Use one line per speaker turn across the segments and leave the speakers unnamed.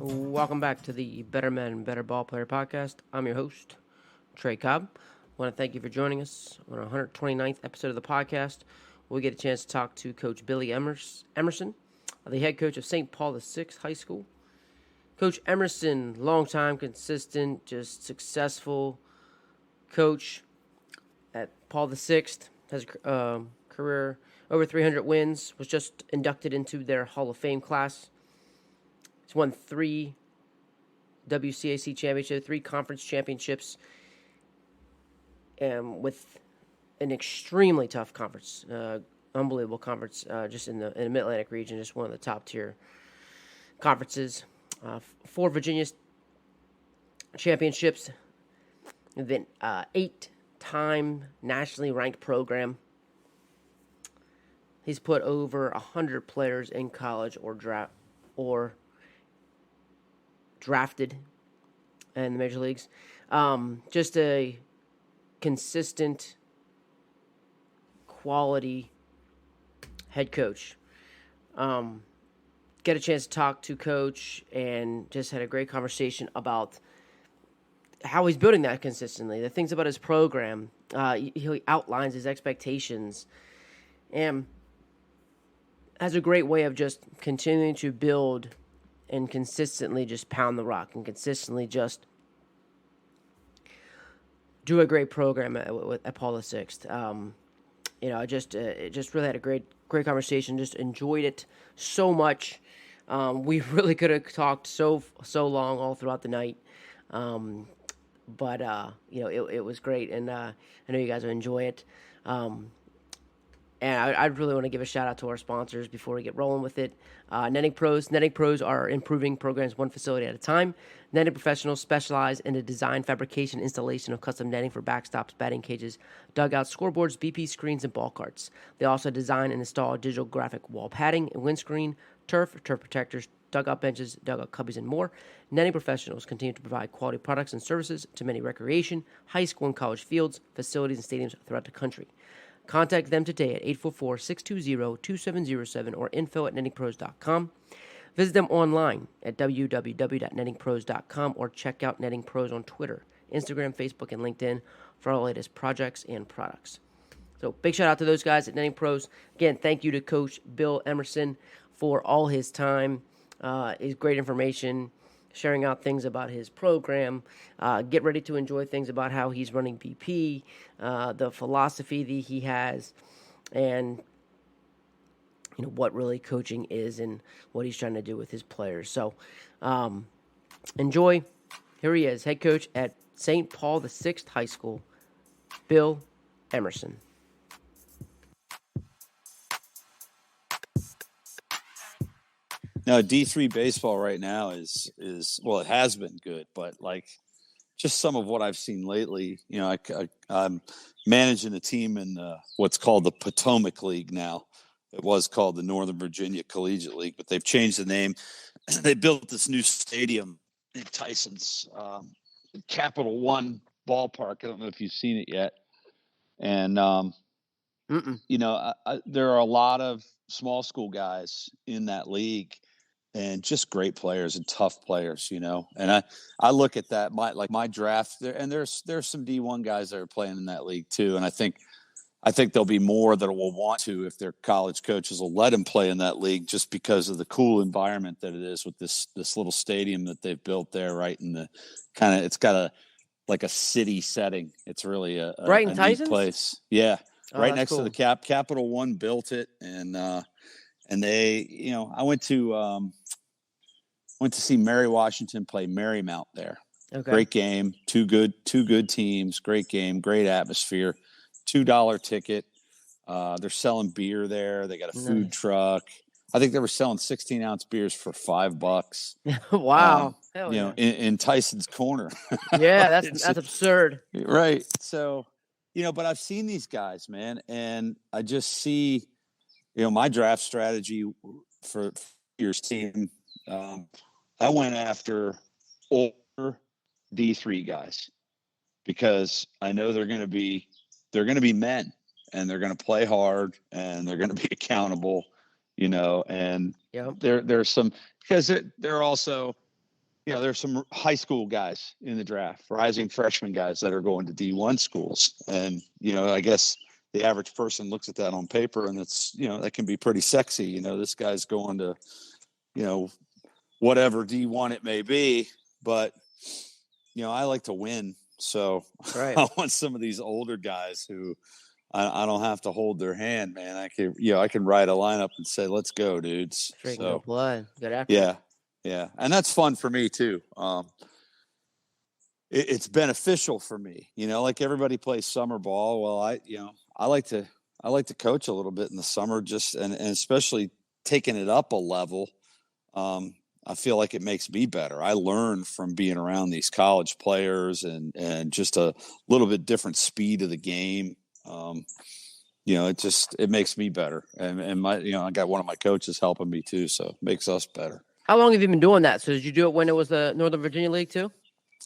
Welcome back to the Better Men, Better Ballplayer podcast. I'm your host, Trey Cobb. I want to thank you for joining us on our 129th episode of the podcast. We get a chance to talk to Coach Billy Emerson, the head coach of St. Paul VI High School. Coach Emerson, long-time, consistent, just successful coach at Paul VI, has a career over 300 wins, was just inducted into their Hall of Fame class. He's won 3 WCAC championships, 3 conference championships, with an extremely tough conference, unbelievable conference, just in the Mid-Atlantic region, just one of the top tier conferences. 4 Virginia championships, and then 8-time nationally ranked program. He's put over 100 players in college or drafted in the major leagues. Just a consistent, quality head coach. Get a chance to talk to Coach and just had a great conversation about how he's building that consistently, the things about his program. He outlines his expectations and has a great way of just continuing to build and consistently just pound the rock and consistently just do a great program at Paul VI. I just really had a great conversation. Just enjoyed it so much. We really could have talked so long all throughout the night, but it was great, and I know you guys will enjoy it. And I really want to give a shout out to our sponsors before we get rolling with it. Netting Pros. Netting Pros are improving programs one facility at a time. Netting professionals specialize in the design, fabrication, installation of custom netting for backstops, batting cages, dugouts, scoreboards, BP screens, and ball carts. They also design and install digital graphic wall padding and windscreen, turf protectors, dugout benches, dugout cubbies, and more. Netting professionals continue to provide quality products and services to many recreation, high school, and college fields, facilities, and stadiums throughout the country. Contact them today at 844-620-2707 or info@nettingpros.com. Visit them online at www.nettingpros.com or check out Netting Pros on Twitter, Instagram, Facebook, and LinkedIn for all the latest projects and products. So big shout out to those guys at Netting Pros. Again, thank you to Coach Bill Emerson for all his time, his great information, sharing out things about his program. Get ready to enjoy things about how he's running BP, the philosophy that he has, and what really coaching is and what he's trying to do with his players. So enjoy. Here he is, head coach at St. Paul VI High School, Bill Emerson.
No, D3 baseball right now is well, it has been good, but like just some of what I've seen lately, I'm managing a team in what's called the Potomac League now. It was called the Northern Virginia Collegiate League, but they've changed the name. They built this new stadium in Tyson's Capital One ballpark. I don't know if you've seen it yet. And, there are a lot of small school guys in that league and just great players and tough players, and I look at that, my draft there, and there's some D1 guys that are playing in that league too. And I think there'll be more that will want to, if their college coaches will let them play in that league, just because of the cool environment that it is with this little stadium that they've built there, right in the it's got a city setting. It's really a neat place. Yeah. Right next to the Capital One built it. And they, I went to see Mary Washington play Marymount there. Okay. Great game. Two good teams. Great game. Great atmosphere. $2 ticket. They're selling beer there. They got a food truck. I think they were selling 16-ounce beers for $5.
Wow.
In Tyson's Corner.
Yeah, that's absurd.
Right. So, but I've seen these guys, man, and I just see, my draft strategy for your team. I went after older D3 guys because I know they're going to be men, and they're going to play hard, and they're going to be accountable, and there's some, because they're also, there's some high school guys in the draft, rising freshman guys that are going to D1 schools. And, I guess the average person looks at that on paper and it's, that can be pretty sexy. This guy's going to, whatever D1 it may be, but, I like to win. So
Right.
I want some of these older guys who I don't have to hold their hand, man. I can write a lineup and say, let's go, dudes.
Straight
So
no blood. Good after.
yeah. Yeah. And that's fun for me too. It's beneficial for me, like everybody plays summer ball. Well, I like to coach a little bit in the summer, just, and especially taking it up a level. I feel like it makes me better. I learn from being around these college players and just a little bit different speed of the game. It makes me better. And I got one of my coaches helping me too. So it makes us better.
How long have you been doing that? So did you do it when it was the Northern Virginia League too?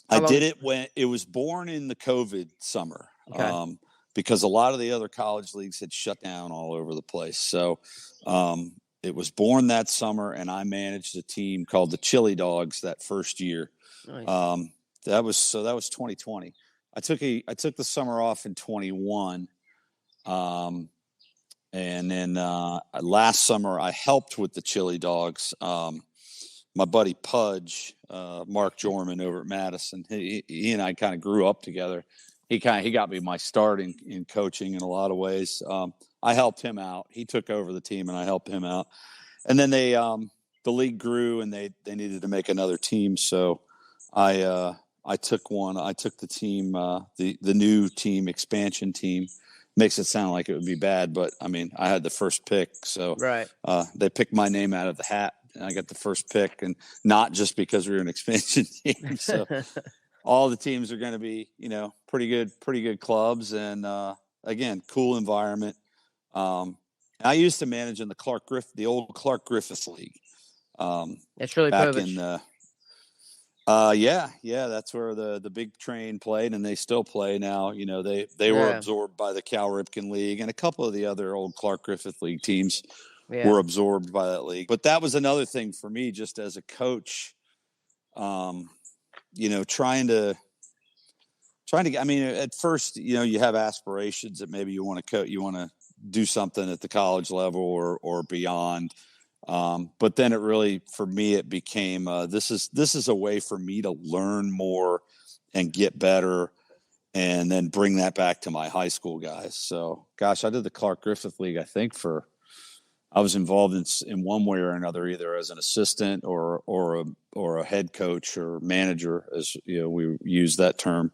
I did it when it was born in the COVID summer.
Okay.
Because a lot of the other college leagues had shut down all over the place. So, it was born that summer, and I managed a team called the Chili Dogs that first year.
Nice.
That was 2020. I took the summer off in 21. And then last summer I helped with the Chili Dogs. My buddy Pudge, Mark Jorman over at Madison, he and I kind of grew up together. He got me my start in coaching in a lot of ways. I helped him out. He took over the team and I helped him out. And then the league grew and they needed to make another team. So I took the team, the new team, expansion team. Makes it sound like it would be bad, but I mean, I had the first pick. So
Right.
They picked my name out of the hat and I got the first pick, and not just because we were an expansion team. So all the teams are going to be, pretty good clubs. And, again, cool environment. I used to manage in the old Clark Griffith League.
That's Shirley
back
Povich.
in that's where the big train played, and they still play now. They were absorbed by the Cal Ripken League, and a couple of the other old Clark Griffith League teams were absorbed by that league. But that was another thing for me, just as a coach, trying to, I mean, at first, you have aspirations that maybe you want to do something at the college level or beyond. But then it really, for me, it became, this is a way for me to learn more and get better and then bring that back to my high school guys. So, gosh, I did the Clark Griffith League, I think I was involved in one way or another, either as an assistant or a head coach or manager, as we use that term.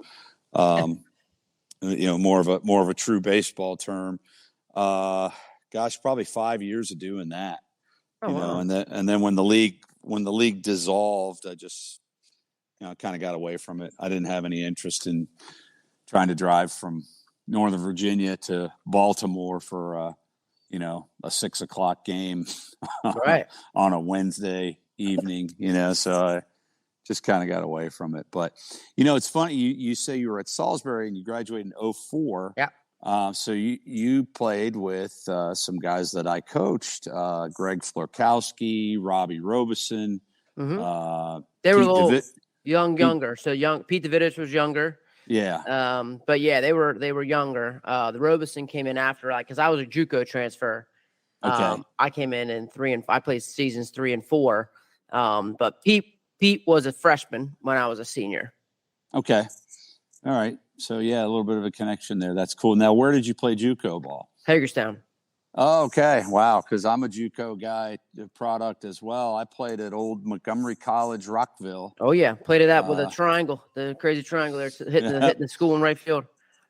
More of a true baseball term. Probably 5 years of doing that.
Wow.
And then when the league dissolved, I just kind of got away from it. I didn't have any interest in trying to drive from Northern Virginia to Baltimore for a 6:00 game
Right.
on a Wednesday evening. So I just kind of got away from it. But it's funny. You say you were at Salisbury and you graduated in 2004.
Yeah.
So you played with some guys that I coached, Greg Florkowski, Robbie Robeson.
Mm-hmm. They were a little younger. So Pete Davidovich was younger.
Yeah.
But yeah, they were younger. The Robeson came in after, because I was a JUCO transfer.
Okay.
I came in 3 and I played seasons 3 and 4. But Pete was a freshman when I was a senior.
Okay. All right. So, yeah, a little bit of a connection there. That's cool. Now, where did you play JUCO ball?
Hagerstown.
Oh, okay. Wow. Because I'm a JUCO guy, product as well. I played at old Montgomery College, Rockville.
Oh, yeah. Played it out with a triangle, the crazy triangle there, hitting the school in right field.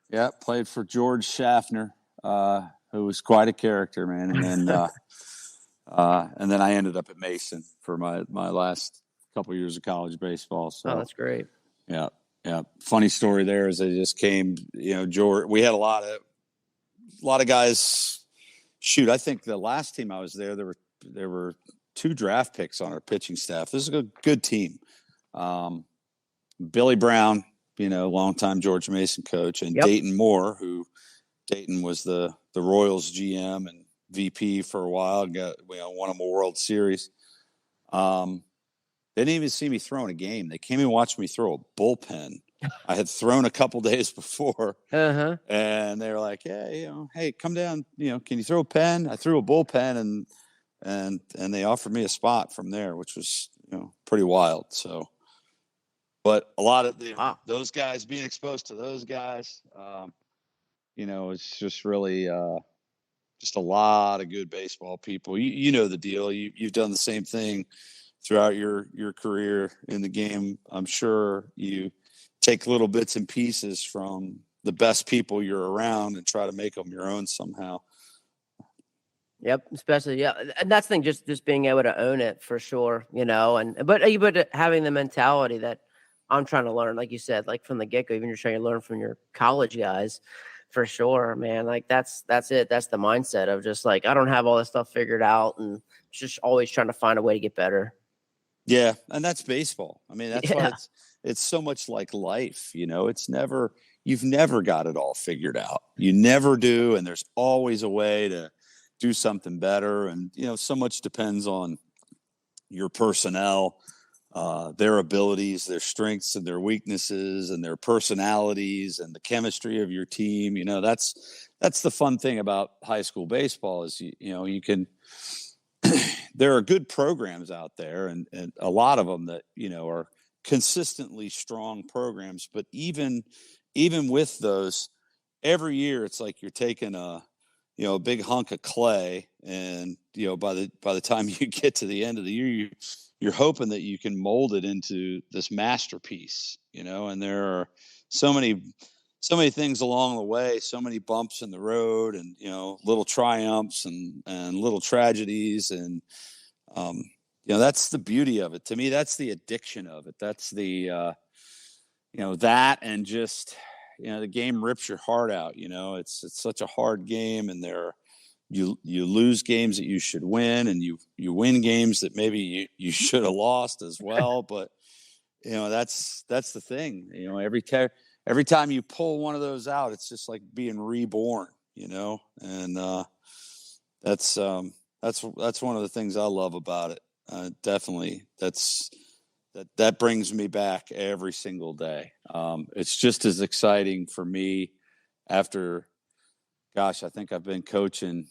Yeah. Played for George Schaffner, who was quite a character, man. And then I ended up at Mason for my last couple of years of college baseball. So
that's great.
Yeah. Yeah. Funny story there is I just came, George, we had a lot of guys. Shoot, I think the last team I was there were 2 draft picks on our pitching staff. This is a good team. Billy Brown, longtime George Mason coach, and Dayton Moore, who Dayton was the Royals GM and VP for a while, won them a World Series. They didn't even see me throwing a game. They came and watched me throw a bullpen. I had thrown a couple days before, and they were like, "Yeah, hey, come down. Can you throw a pen?" I threw a bullpen, and they offered me a spot from there, which was pretty wild. So, but a lot of those guys, being exposed to those guys, it's just really just a lot of good baseball people. You know the deal. You've done the same thing throughout your career in the game. I'm sure you take little bits and pieces from the best people you're around and try to make them your own somehow.
Yep, especially and that's the thing, just being able to own it for sure, but having the mentality that I'm trying to learn, like you said, like from the get-go, even you're trying to learn from your college guys, for sure, man. Like that's it. That's the mindset of just like, I don't have all this stuff figured out, and just always trying to find a way to get better.
Yeah, and that's baseball. I mean, that's why it's so much like life. You've never got it all figured out. You never do, and there's always a way to do something better. And so much depends on your personnel, their abilities, their strengths and their weaknesses, and their personalities, and the chemistry of your team. That's the fun thing about high school baseball is you can. There are good programs out there, and a lot of them that are consistently strong programs. But even with those, every year it's like you're taking a big hunk of clay, and by the time you get to the end of the year, you're hoping that you can mold it into this masterpiece. And there are so many things along the way, so many bumps in the road, and little triumphs and little tragedies, and that's the beauty of it. To me, that's the addiction of it. That's the that, and just the game rips your heart out. It's such a hard game, and you lose games that you should win, and you win games that maybe you should have lost as well. But that's the thing. Every time you pull one of those out, it's just like being reborn. And that's one of the things I love about it. Definitely, that brings me back every single day. It's just as exciting for me after, gosh, I think I've been coaching.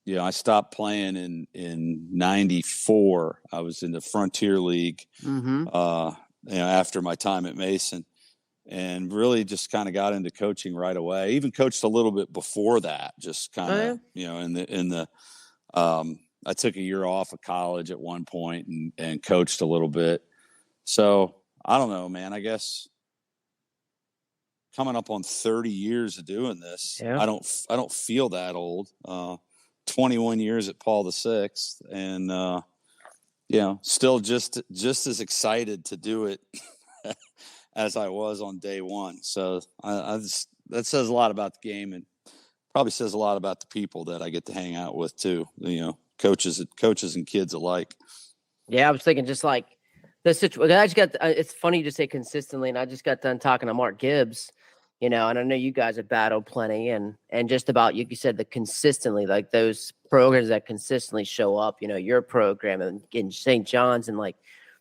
I stopped playing in '94. I was in the Frontier League, after my time at Mason, and really just kind of got into coaching right away. Even coached a little bit before that, just kind of, in the I took a year off of college at one point and coached a little bit. So I don't know, man, I guess coming up on 30 years of doing this, I don't feel that old. 21 years at Paul VI, and still just as excited to do it as I was on day one. So that says a lot about the game, and probably says a lot about the people that I get to hang out with too. Coaches and kids alike.
Yeah, I was thinking just like the situation. I just got. It's funny to say consistently, and I just got done talking to Mark Gibbs. And I know you guys have battled plenty, and just about you said the consistently, like those programs that consistently show up. Your program and in St. John's, and like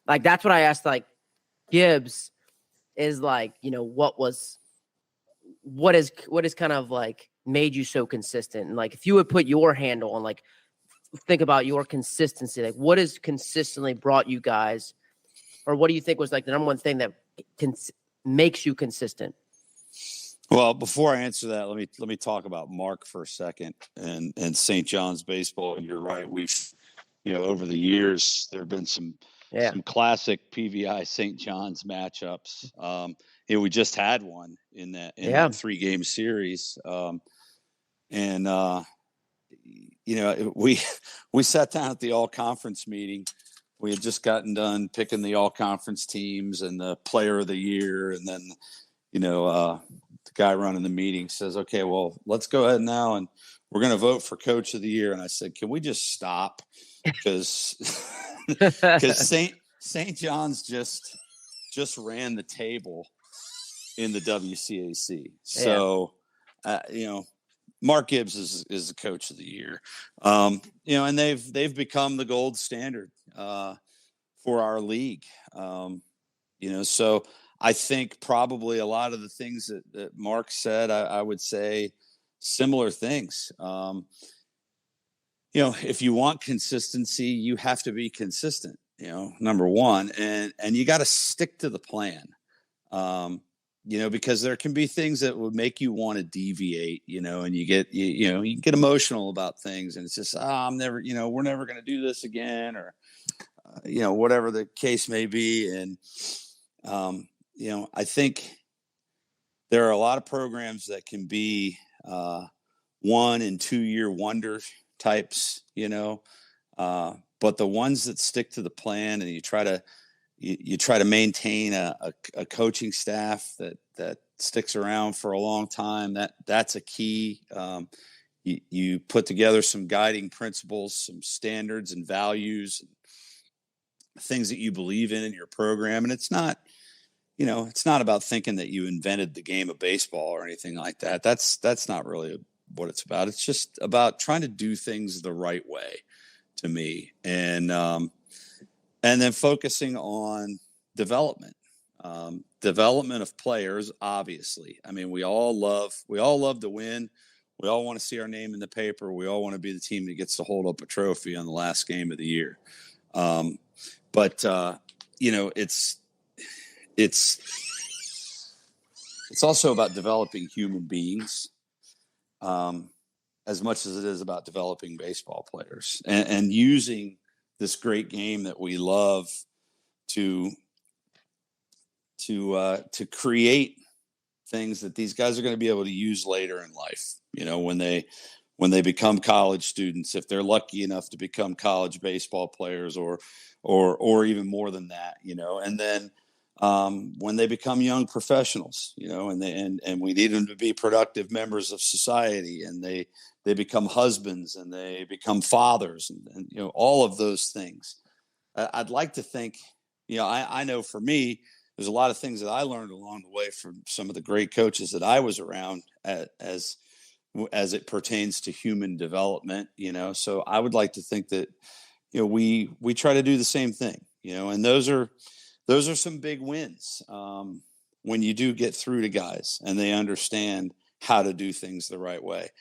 that's what I asked. Like Gibbs is like, what is kind of like made you so consistent, and like if you would put your handle on like. Think about your consistency. Like, what has consistently brought you guys, or what do you think was like the number one thing that makes you consistent?
Well, before I answer that, let me talk about Mark for a second and St. John's baseball. You're right. We've, over the years, there have been some classic PVI St. John's matchups. We just had one in that 3-game series. We sat down at the all-conference meeting. We had just gotten done picking the all-conference teams and the player of the year. And then, the guy running the meeting says, okay, well, let's go ahead now, and we're going to vote for coach of the year. And I said, can we just stop? Because St. John's just ran the table in the WCAC. So, Mark Gibbs is the coach of the year, and they've become the gold standard for our league. So I think probably a lot of the things that Mark said, I would say similar things. If you want consistency, you have to be consistent, number one, and you got to stick to the plan. Because there can be things that would make you want to deviate, and you get emotional about things, and it's just, I'm never, we're never going to do this again, or, whatever the case may be. And, I think there are a lot of programs that can be 1 and 2 year wonder types, but the ones that stick to the plan and you try to maintain a coaching staff that sticks around for a long time, that's a key. You put together some guiding principles, some standards and values, things that you believe in your program. And it's not about thinking that you invented the game of baseball or anything like that. That's not really what it's about. It's just about trying to do things the right way, to me. And then focusing on development of players. Obviously, I mean, we all love to win. We all want to see our name in the paper. We all want to be the team that gets to hold up a trophy on the last game of the year. But it's also about developing human beings, as much as it is about developing baseball players, and using this great game that we love to create things that these guys are going to be able to use later in life. When they become college students, if they're lucky enough to become college baseball players, or even more than that, and then when they become young professionals, and we need them to be productive members of society, and they become husbands and they become fathers, and all of those things. I'd like to think, I know for me, there's a lot of things that I learned along the way from some of the great coaches that I was around as it pertains to human development, so I would like to think that, we try to do the same thing, and those are some big wins when you do get through to guys and they understand how to do things the right way.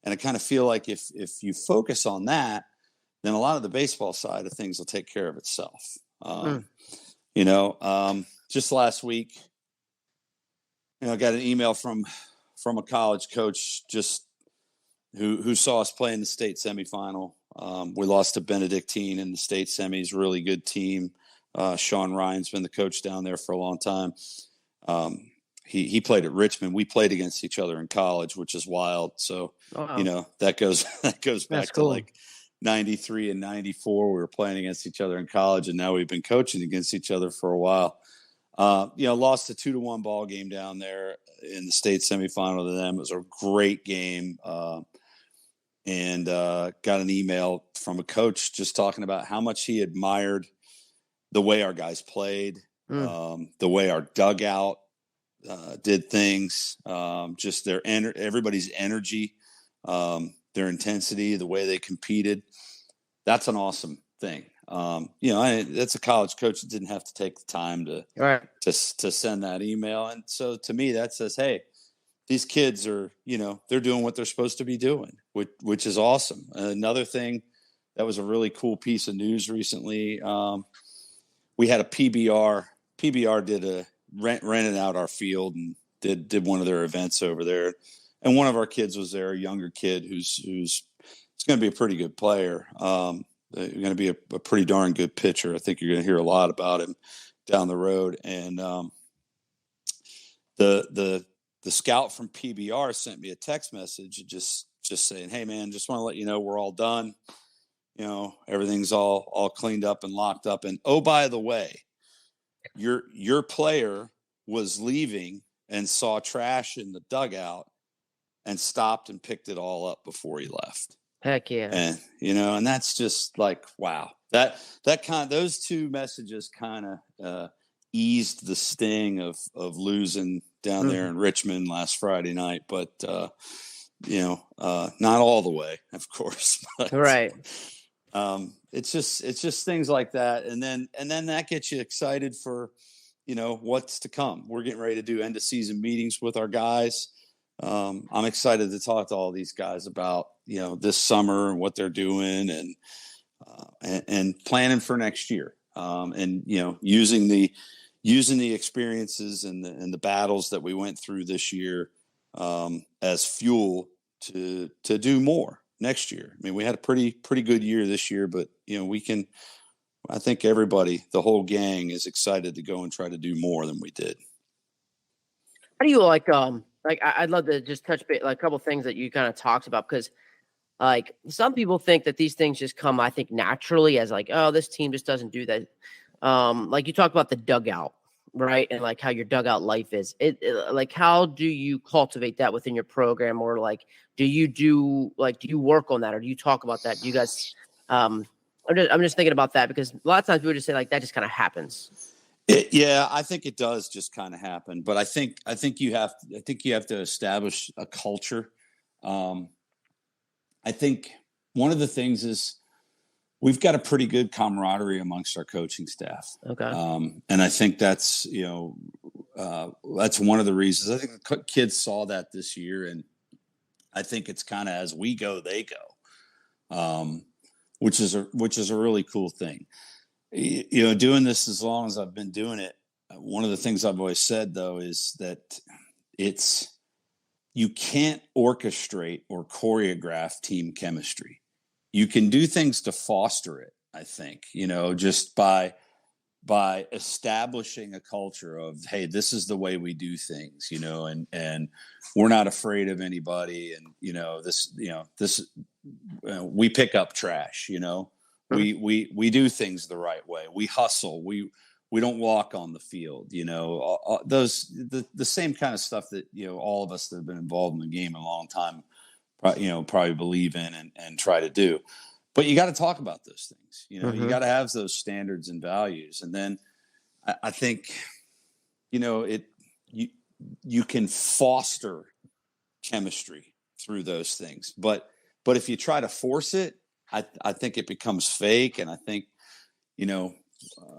And I kind of feel like if you focus on that, then a lot of the baseball side of things will take care of itself. Just last week, I got an email from a college coach just who saw us play in the state semifinal. We lost to Benedictine in the state semis, really good team. Sean Ryan's been the coach down there for a long time. He played at Richmond. We played against each other in college, which is wild. So, wow. That goes back to like 93 and 94. We were playing against each other in college, and now we've been coaching against each other for a while. Lost a 2-1 ball game down there in the state semifinal to them. It was a great game. And got an email from a coach just talking about how much he admired the way our guys played, the way our dugout did things, just everybody's energy, their intensity, the way they competed. That's an awesome thing. That's a college coach that didn't have to take the time to send that email. And so to me, that says, hey, these kids are, they're doing what they're supposed to be doing, which is awesome. Another thing that was a really cool piece of news recently. We had a PBR. PBR rented out our field and did one of their events over there. And one of our kids was there, a younger kid who's going to be a pretty good player. Going to be a pretty darn good pitcher. I think you're going to hear a lot about him down the road. And the scout from PBR sent me a text message just saying, hey man, just want to let you know we're all done. Everything's all cleaned up and locked up. And oh, by the way, your player was leaving and saw trash in the dugout and stopped and picked it all up before he left.
Heck yeah.
And and that's just like, wow. Those two messages kind of eased the sting of losing down there in Richmond last Friday night, but not all the way, of course. But,
right.
It's just things like that. And then that gets you excited for, what's to come. We're getting ready to do end of season meetings with our guys. I'm excited to talk to all these guys about, this summer and what they're doing and planning for next year. And, using the experiences and the battles that we went through this year as fuel to do more next year. I mean, we had a pretty good year this year, but I think everybody, the whole gang, is excited to go and try to do more than we did.
How do you I'd love to just touch base, like a couple things that you kind of talked about, because like some people think that these things just come, I think, naturally as like, oh, this team just doesn't do that. Like you talk about the dugout, right? And like how your dugout life is. Like, how do you cultivate that within your program, or like, do you work on that, or do you talk about that? Do you guys, I'm just thinking about that because a lot of times people just say like that just kind of happens.
Yeah, I think it does just kind of happen, but I think you have to establish a culture. I think one of the things is we've got a pretty good camaraderie amongst our coaching staff.
Okay.
And I think that's, that's one of the reasons. I think the kids saw that this year, and I think it's kind of as we go, they go, which is a really cool thing. Doing this as long as I've been doing it, one of the things I've always said, though, is that you can't orchestrate or choreograph team chemistry. You can do things to foster it, I think, just by establishing a culture of, hey, this is the way we do things, and we're not afraid of anybody. And, we pick up trash, we do things the right way. We hustle. We don't walk on the field, the same kind of stuff that, all of us that have been involved in the game a long time, probably believe in and try to do. But you got to talk about those things, you got to have those standards and values. And then I think, you can foster chemistry through those things. But if you try to force it, I think it becomes fake. And I think,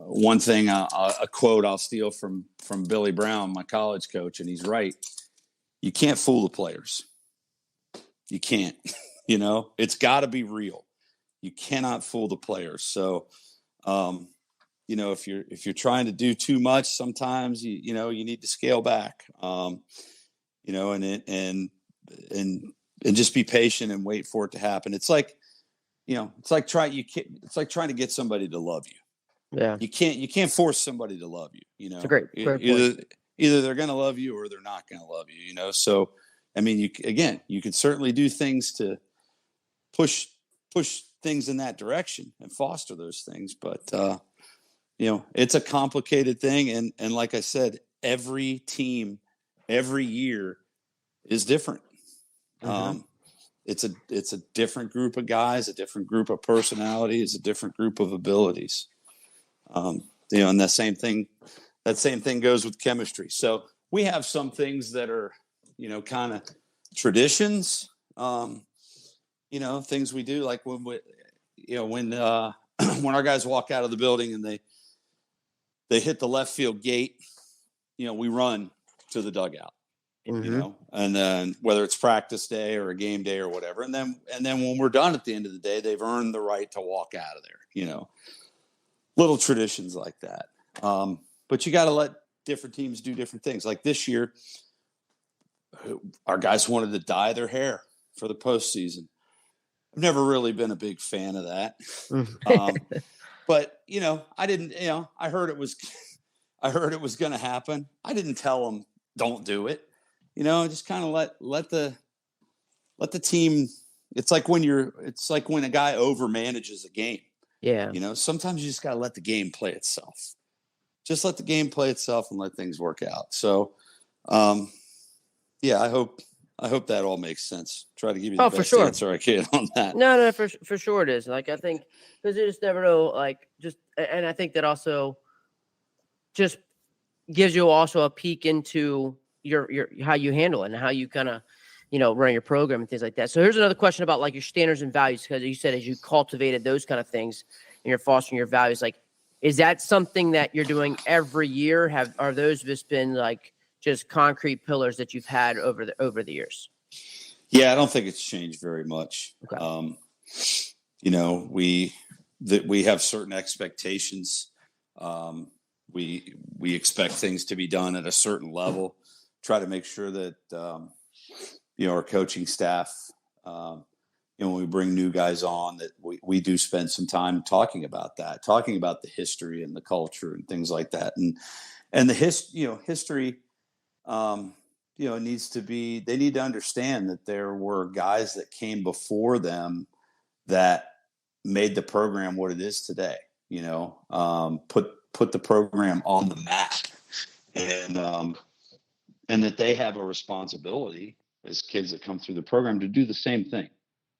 one thing, a quote I'll steal from Billy Brown, my college coach, and he's right. You can't fool the players. You can't, it's got to be real. You cannot fool the players. So, if you're trying to do too much, sometimes you need to scale back. And just be patient and wait for it to happen. It's like trying to get somebody to love you.
Yeah.
You can't force somebody to love you.
It's a great point.
Either they're going to love you or they're not going to love you. So, I mean, you can certainly do things to push things in that direction and foster those things. But, it's a complicated thing. And like I said, every team, every year is different. It's a different group of guys, a different group of personalities, a different group of abilities. And that same thing goes with chemistry. So we have some things that are, kind of traditions, things we do, like when when our guys walk out of the building and they hit the left field gate, we run to the dugout. And then whether it's practice day or a game day or whatever. And then when we're done at the end of the day, they've earned the right to walk out of there, little traditions like that. But you got to let different teams do different things. Like this year, our guys wanted to dye their hair for the postseason. I've never really been a big fan of that. But, I didn't, I heard it was going to happen. I didn't tell them, don't do it. Just kind of let the team. It's like when a guy over manages a game.
Yeah.
Sometimes you just got to let the game play itself. Just let the game play itself and let things work out. So, I hope that all makes sense. Try to give you the best answer I can on that.
No, for sure it is. Like, I think because you just never know, and I think that also just gives you also a peek into your how you handle it and how you kind of running your program and things like that. So here's another question about like your standards and values, because you said as you cultivated those kind of things and you're fostering your values, like, is that something that you're doing every year? Are those just been like just concrete pillars that you've had over the years?
Yeah, I don't think it's changed very much.
Okay.
We have certain expectations. We expect things to be done at a certain level. Try to make sure that our coaching staff, when we bring new guys on, that we do spend some time talking about the history and the culture and things like that, and the history. They need to understand that there were guys that came before them that made the program what it is today, put the program on the map, and that they have a responsibility as kids that come through the program to do the same thing,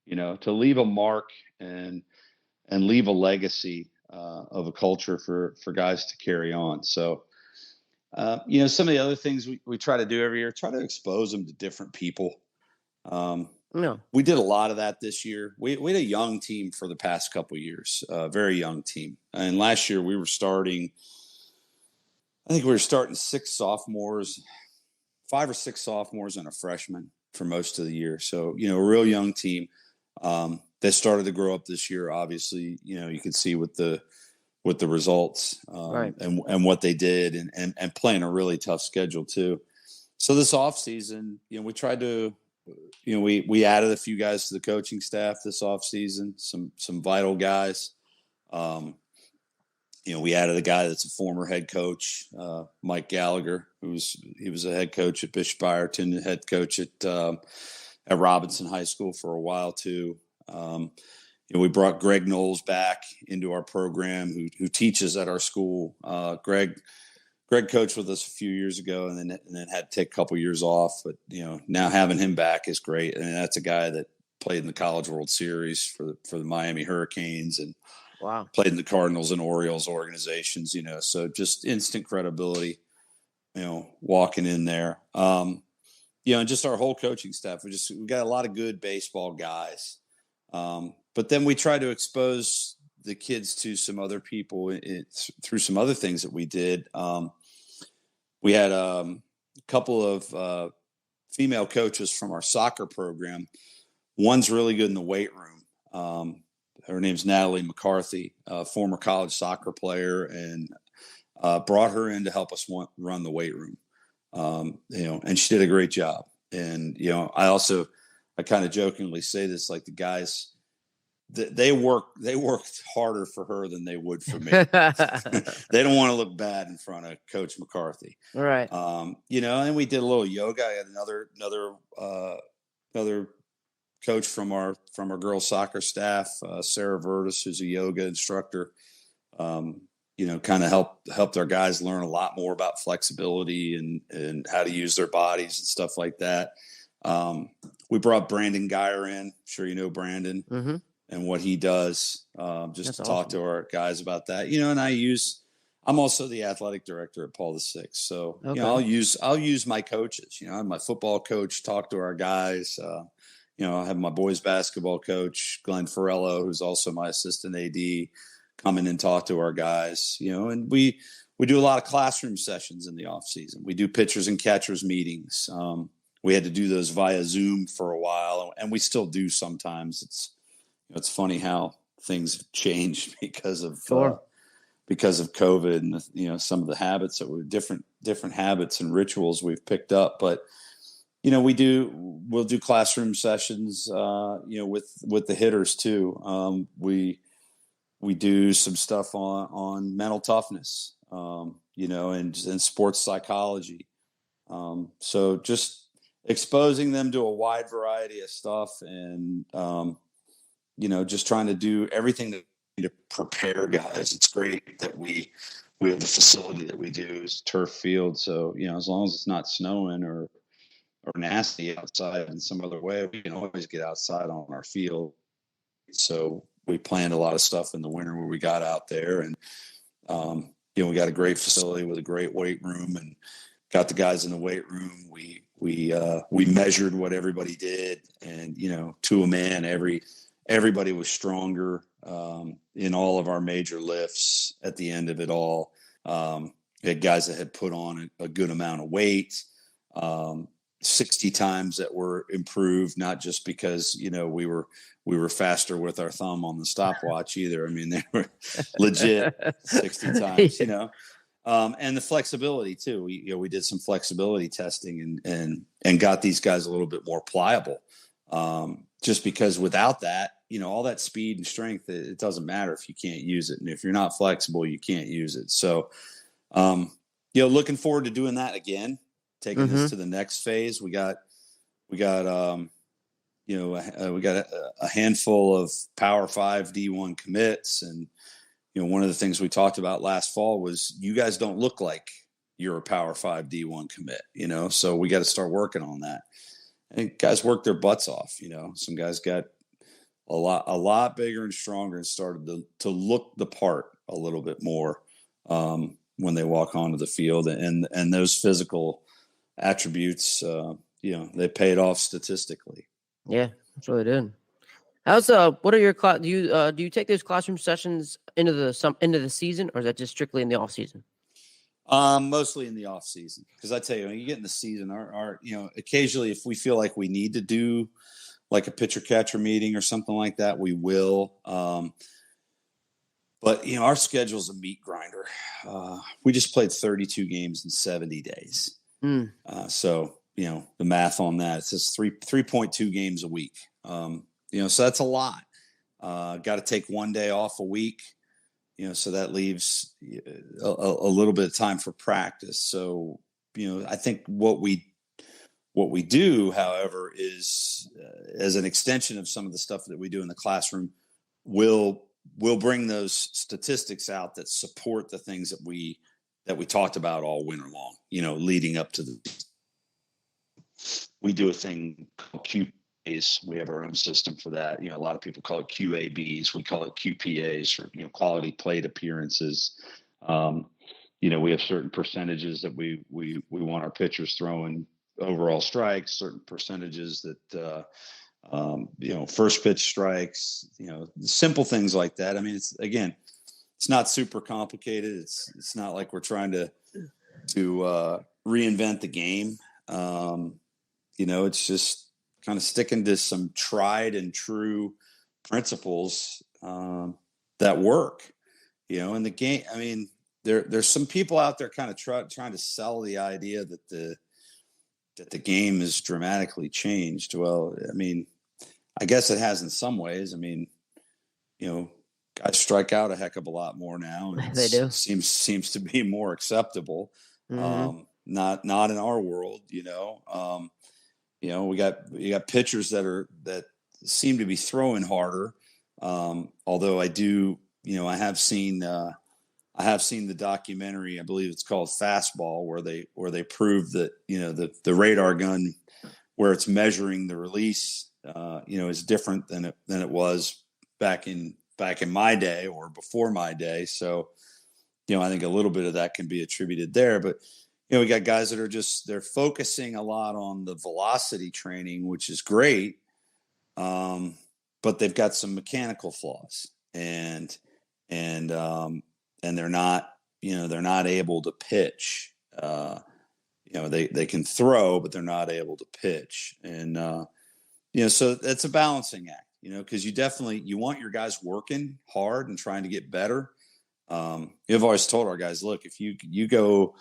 to leave a mark and leave a legacy of a culture for guys to carry on. So, some of the other things we try to do every year, try to expose them to different people.
No.
We did a lot of that this year. We had a young team for the past couple of years, a very young team. And last year we were starting 5 or 6 sophomores and a freshman for most of the year. So, a real young team. They started to grow up this year. Obviously, you can see with the results
Right.
and what they did and playing a really tough schedule too. So this off season, we tried to, we added a few guys to the coaching staff this off season, some vital guys. We added a guy that's a former head coach, Mike Gallagher, he was a head coach at Bishop Ireton, head coach at Robinson High School for a while too. We brought Greg Knowles back into our program, who teaches at our school. Greg coached with us a few years ago, and then had to take a couple years off. But now having him back is great, and that's a guy that played in the College World Series for the Miami Hurricanes, and
wow,
played in the Cardinals and Orioles organizations. So just instant credibility. Walking in there. And just our whole coaching staff. We got a lot of good baseball guys. But then we try to expose the kids to some other people through some other things that we did. We had a couple of female coaches from our soccer program. One's really good in the weight room. Her name's Natalie McCarthy, a former college soccer player, and brought her in to help us run the weight room. And she did a great job. And, I kind of jokingly say this, like the guys, they worked harder for her than they would for me. They don't want to look bad in front of Coach McCarthy.
All right.
And we did a little yoga. I had another coach from our girls soccer staff, Sarah Vertis, who's a yoga instructor. Kind of helped our guys learn a lot more about flexibility and how to use their bodies and stuff like that. We brought Brandon Geyer in. I'm sure you know Brandon.
Mm-hmm.
And what he does, just to talk to our guys about that, and I'm also the athletic director at Paul VI. So,
okay.
I'll use my coaches, I have my football coach talk to our guys. I have my boys basketball coach, Glenn Farello, who's also my assistant AD, come in and talk to our guys, and we do a lot of classroom sessions in the off season. We do pitchers and catchers meetings. We had to do those via Zoom for a while, and we still do sometimes. It's funny how things have changed because of COVID and some of the habits that were different habits and rituals we've picked up. But we'll do classroom sessions with the hitters too. We do some stuff on mental toughness, and sports psychology. So just exposing them to a wide variety of stuff and just trying to do everything to prepare guys. It's great that we have the facility that we do is turf field. So, as long as it's not snowing or nasty outside in some other way, we can always get outside on our field. So we planned a lot of stuff in the winter where we got out there, and, we got a great facility with a great weight room and got the guys in the weight room. We we measured what everybody did, and to a man, everybody was stronger in all of our major lifts at the end of it all. We had guys that had put on a good amount of weight, 60 times that were improved, not just because we were faster with our thumb on the stopwatch either. I mean, they were legit 60 times, and the flexibility too. We did some flexibility testing and got these guys a little bit more pliable. Just because without that, all that speed and strength, it doesn't matter if you can't use it. And if you're not flexible, you can't use it. So, looking forward to doing that again, taking this to the next phase. We got a handful of Power 5 D1 commits. And, one of the things we talked about last fall was you guys don't look like you're a Power 5 D1 commit, so we got to start working on that. And guys worked their butts off. Some guys got a lot bigger and stronger and started to look the part a little bit more when they walk onto the field. And those physical attributes, they paid off statistically.
Yeah, that's what they did. What are your do you take those classroom sessions into the season, or is that just strictly in the off season?
Mostly in the off season, because I tell you, when you get in the season, our occasionally if we feel like we need to do like a pitcher catcher meeting or something like that, we will. But our schedule's a meat grinder. We just played 32 games in 70 days. So the math on that, it's just 3.2 games a week. So that's a lot. Got to take one day off a week. So that leaves a little bit of time for practice. So, I think what we do, however, is as an extension of some of the stuff that we do in the classroom, we'll bring those statistics out that support the things that we talked about all winter long, leading up to we do a thing called QPAs. We have our own system for that. A lot of people call it QABs. We call it QPAs, for quality plate appearances. We have certain percentages that we want our pitchers throwing overall strikes, certain percentages that first pitch strikes, simple things like that. I mean, it's not super complicated. It's not like we're trying to reinvent the game. It's just kind of sticking to some tried and true principles that work, in the game. I mean, there's some people out there kind of trying to sell the idea that the game is dramatically changed. Well, I mean, I guess it has in some ways. I mean, guys strike out a heck of a lot more now. And
they do.
Seems to be more acceptable.
Mm-hmm.
Not in our world, we got pitchers that seem to be throwing harder. Although I do, I have seen the documentary. I believe it's called Fastball, where they prove that the radar gun, where it's measuring the release, is different than it was back in my day or before my day. So, I think a little bit of that can be attributed there, but. We got guys that are they're focusing a lot on the velocity training, which is great. But they've got some mechanical flaws and they're not able to pitch. They can throw, but they're not able to pitch. And, so that's a balancing act, because you want your guys working hard and trying to get better. I've always told our guys, look, if you go,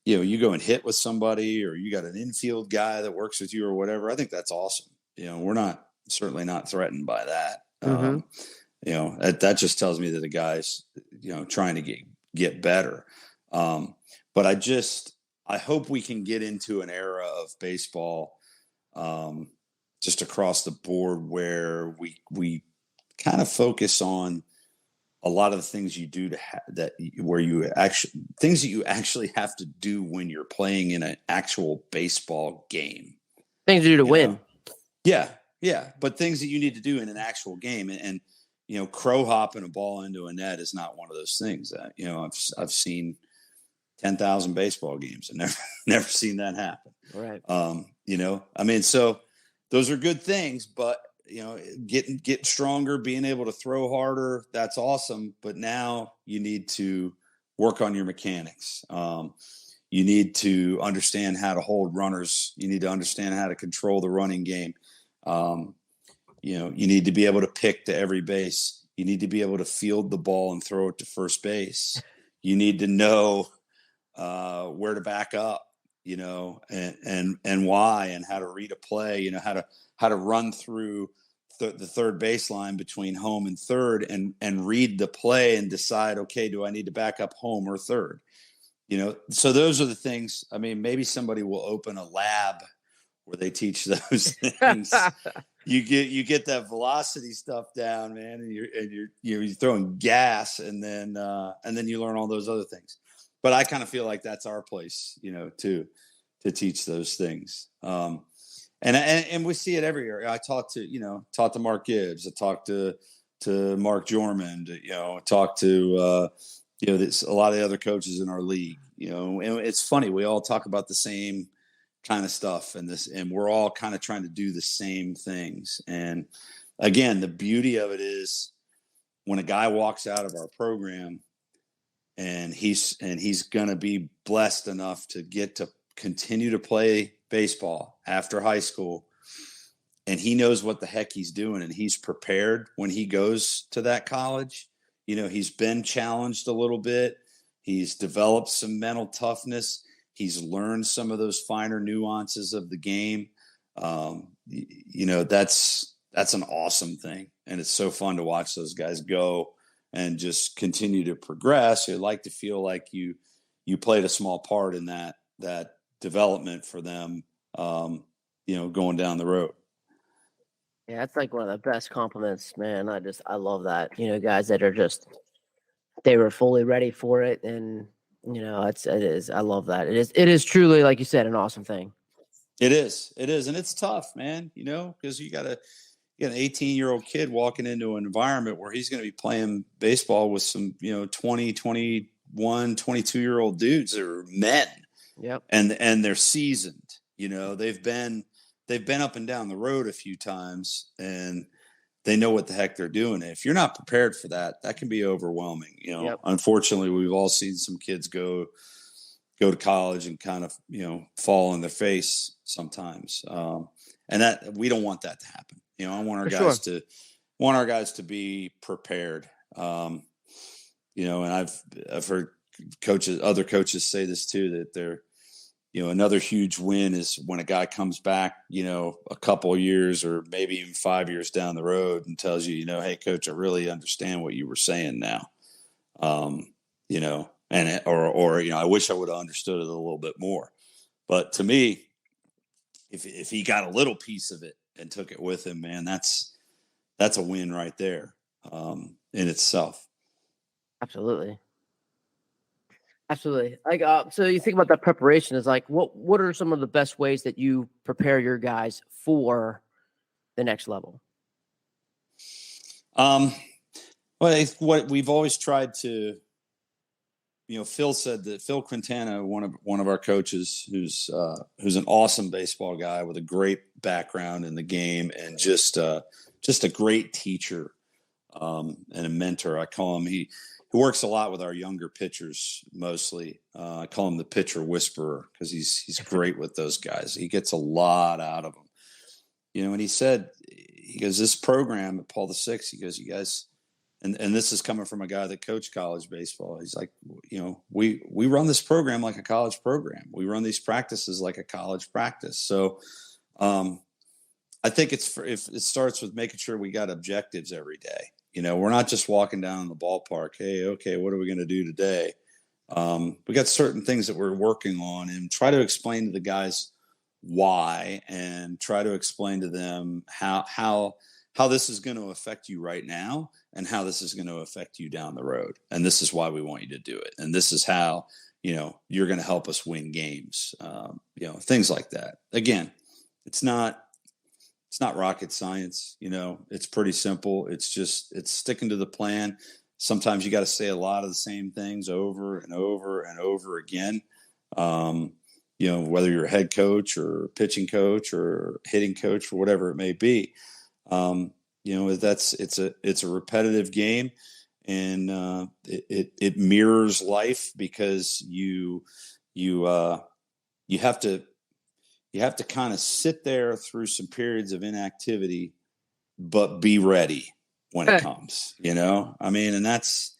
you go and hit with somebody, or you got an infield guy that works with you or whatever, I think that's awesome. We're certainly not threatened by that.
Mm-hmm.
That just tells me that the guy's, trying to get better. But I hope we can get into an era of baseball, just across the board, where we kind of focus on a lot of the things you do things that you actually have to do when you're playing in an actual baseball game.
Things to do to win.
Yeah. But things that you need to do in an actual game, and crow hopping a ball into a net is not one of those things. I've seen 10,000 baseball games. I never seen that happen.
Right.
So those are good things, but getting stronger, being able to throw harder, that's awesome. But now you need to work on your mechanics. You need to understand how to hold runners. You need to understand how to control the running game. You need to be able to pick to every base. You need to be able to field the ball and throw it to first base. You need to know where to back up, and why, and how to read a play, how to run through the third baseline between home and third and read the play and decide, okay, do I need to back up home or third? So those are the things. I mean, maybe somebody will open a lab where they teach those things. You get that velocity stuff down, man, and you're throwing gas, and then you learn all those other things. But I kind of feel like that's our place, to teach those things. And we see it every year. I talked to Mark Gibbs. I talked to Mark Jormand. Talked to a lot of the other coaches in our league. And it's funny. We all talk about the same kind of stuff, and we're all kind of trying to do the same things. And again, the beauty of it is when a guy walks out of our program, and he's going to be blessed enough to get to continue to play baseball after high school, and he knows what the heck he's doing, and he's prepared when he goes to that college. He's been challenged a little bit. He's developed some mental toughness. He's learned some of those finer nuances of the game. That's an awesome thing. And it's so fun to watch those guys go and just continue to progress. You'd like to feel like you played a small part in that development for them, going down the road.
Yeah, that's like one of the best compliments, man. I love that. Guys that are they were fully ready for it, and it is. I love that. It is truly, like you said, an awesome thing.
It is, and it's tough, man. Because you got an 18-year-old kid walking into an environment where he's going to be playing baseball with some 20, 21, 22-year-old dudes that are men.
Yep.
And they're seasoned. They've been up and down the road a few times, and they know what the heck they're doing. If you're not prepared for that, that can be overwhelming.
Yep.
Unfortunately, we've all seen some kids go to college and kind of, fall on their face sometimes. And that we don't want that to happen. I want our guys to be prepared. And I've heard other coaches say this too, that they're, another huge win is when a guy comes back, a couple of years or maybe even 5 years down the road and tells you, hey, coach, I really understand what you were saying now. I wish I would have understood it a little bit more. But to me, if he got a little piece of it and took it with him, man, that's a win right there, in itself.
Absolutely. Like, so you think about that preparation is like, what are some of the best ways that you prepare your guys for the next level?
Well, it's what we've always tried to, Phil said that Phil Quintana, one of our coaches, who's an awesome baseball guy with a great background in the game and just a great teacher, and a mentor. I call him, he works a lot with our younger pitchers mostly. I call him the pitcher whisperer because he's great with those guys. He gets a lot out of them. And he goes, this program at Paul VI, he goes, you guys, and this is coming from a guy that coached college baseball. He's like, we run this program like a college program. We run these practices like a college practice. So I think if it starts with making sure we got objectives every day. We're not just walking down the ballpark. Hey, okay, what are we going to do today? We got certain things that we're working on, and try to explain to the guys why, and try to explain to them how this is going to affect you right now, and how this is going to affect you down the road. And this is why we want you to do it. And this is how, you're going to help us win games. Things like that. Again, it's not rocket science. It's pretty simple. It's sticking to the plan, sometimes you got to say a lot of the same things over and over and over again. Whether you're a head coach or pitching coach or hitting coach or whatever it may be, it's a repetitive game, and it mirrors life, because you have to kind of sit there through some periods of inactivity, but be ready when it comes, and that's,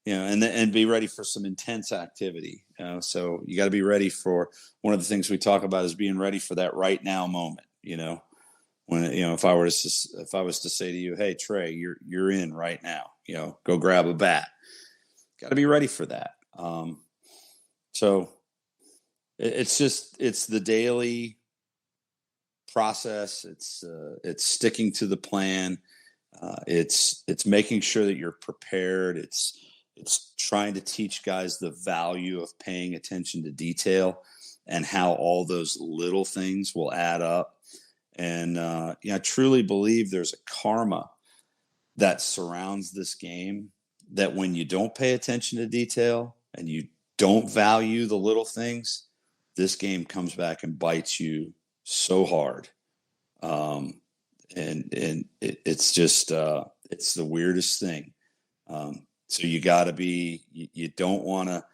and be ready for some intense activity. So you got to be ready for, one of the things we talk about is being ready for that right now moment, when, if I was to say to you, hey, Trey, you're in right now, go grab a bat. Got to be ready for that. So it's the daily process. It's sticking to the plan. It's making sure that you're prepared. It's trying to teach guys the value of paying attention to detail and how all those little things will add up. And I truly believe there's a karma that surrounds this game, that when you don't pay attention to detail and you don't value the little things, this game comes back and bites you so hard. And it's just, it's the weirdest thing. So you don't want to,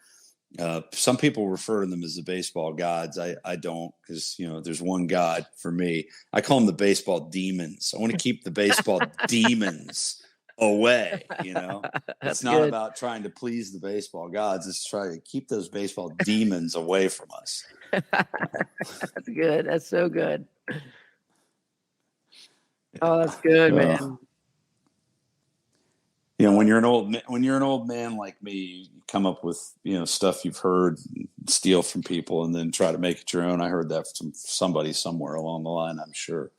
some people refer to them as the baseball gods. I don't, because, there's one God for me. I call them the baseball demons. I want to keep the baseball demons away. It's not about trying to please the baseball gods. It's trying to keep those baseball demons away from us.
That's good. That's so good. Oh, that's good, man.
When you're an old man like me, you come up with, stuff you've heard, steal from people, and then try to make it your own. I heard that from somebody somewhere along the line, I'm sure.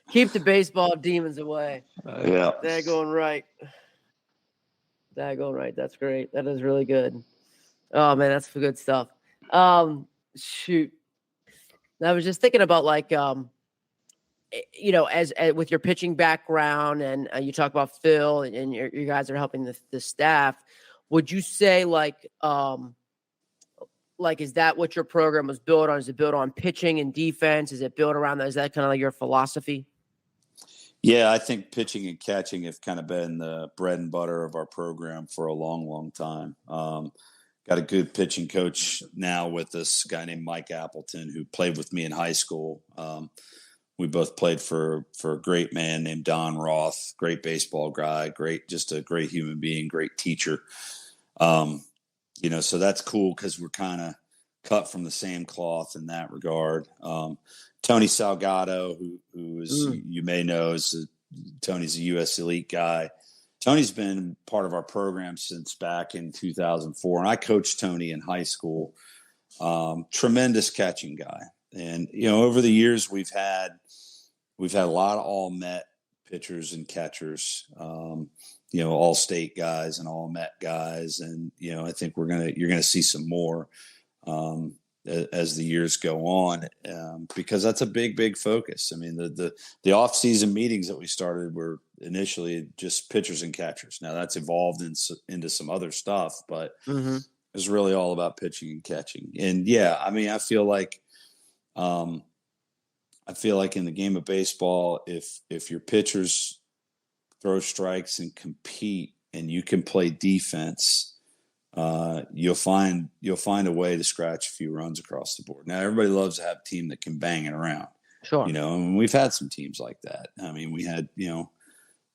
Keep the baseball demons away.
Yeah.
They're going right. That's great. That is really good. Oh, man, that's good stuff. Shoot. I was just thinking about, like, as with your pitching background, and you talk about Phil, and you guys are helping the staff. Would you say, like, is that what your program was built on? Is it built on pitching and defense? Is it built around that? Is that kind of like your philosophy?
Yeah, I think pitching and catching have kind of been the bread and butter of our program for a long, long time. Got a good pitching coach now with us, a guy named Mike Appleton, who played with me in high school. We both played for a great man named Don Roth, great baseball guy, just a great human being, great teacher. So that's cool, because we're kind of cut from the same cloth in that regard. Tony Salgado, who is, you may know, Tony's a U.S. elite guy. Tony's been part of our program since back in 2004, and I coached Tony in high school. Tremendous catching guy. And, over the years, we've had a lot of all Met pitchers and catchers, all state guys and all Met guys. And, I think you're going to see some more, as the years go on, because that's a big, big focus. I mean, the off-season meetings that we started were initially just pitchers and catchers. Now that's evolved into some other stuff, but it's really all about pitching and catching. And yeah, I mean, I feel like in the game of baseball, if your pitchers throw strikes and compete, and you can play defense, you'll find a way to scratch a few runs across the board. Now, everybody loves to have a team that can bang it around.
Sure.
And we've had some teams like that. I mean, we had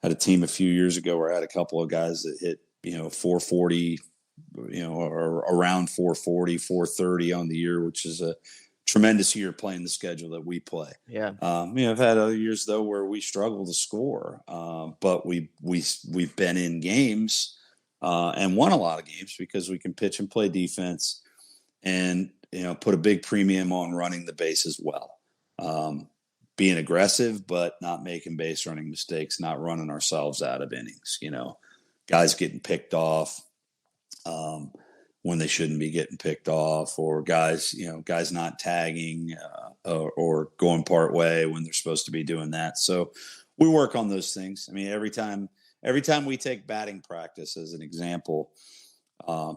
a team a few years ago where I had a couple of guys that hit 440, or around 440, 430 on the year, which is a tremendous year playing the schedule that we play.
Yeah.
I've had other years though where we struggle to score, but we've been in games and won a lot of games because we can pitch and play defense, and put a big premium on running the base as well. Being aggressive, but not making base running mistakes, not running ourselves out of innings. Guys getting picked off when they shouldn't be getting picked off, or guys not tagging or going part way when they're supposed to be doing that. So we work on those things. I mean, every time every time we take batting practice as an example,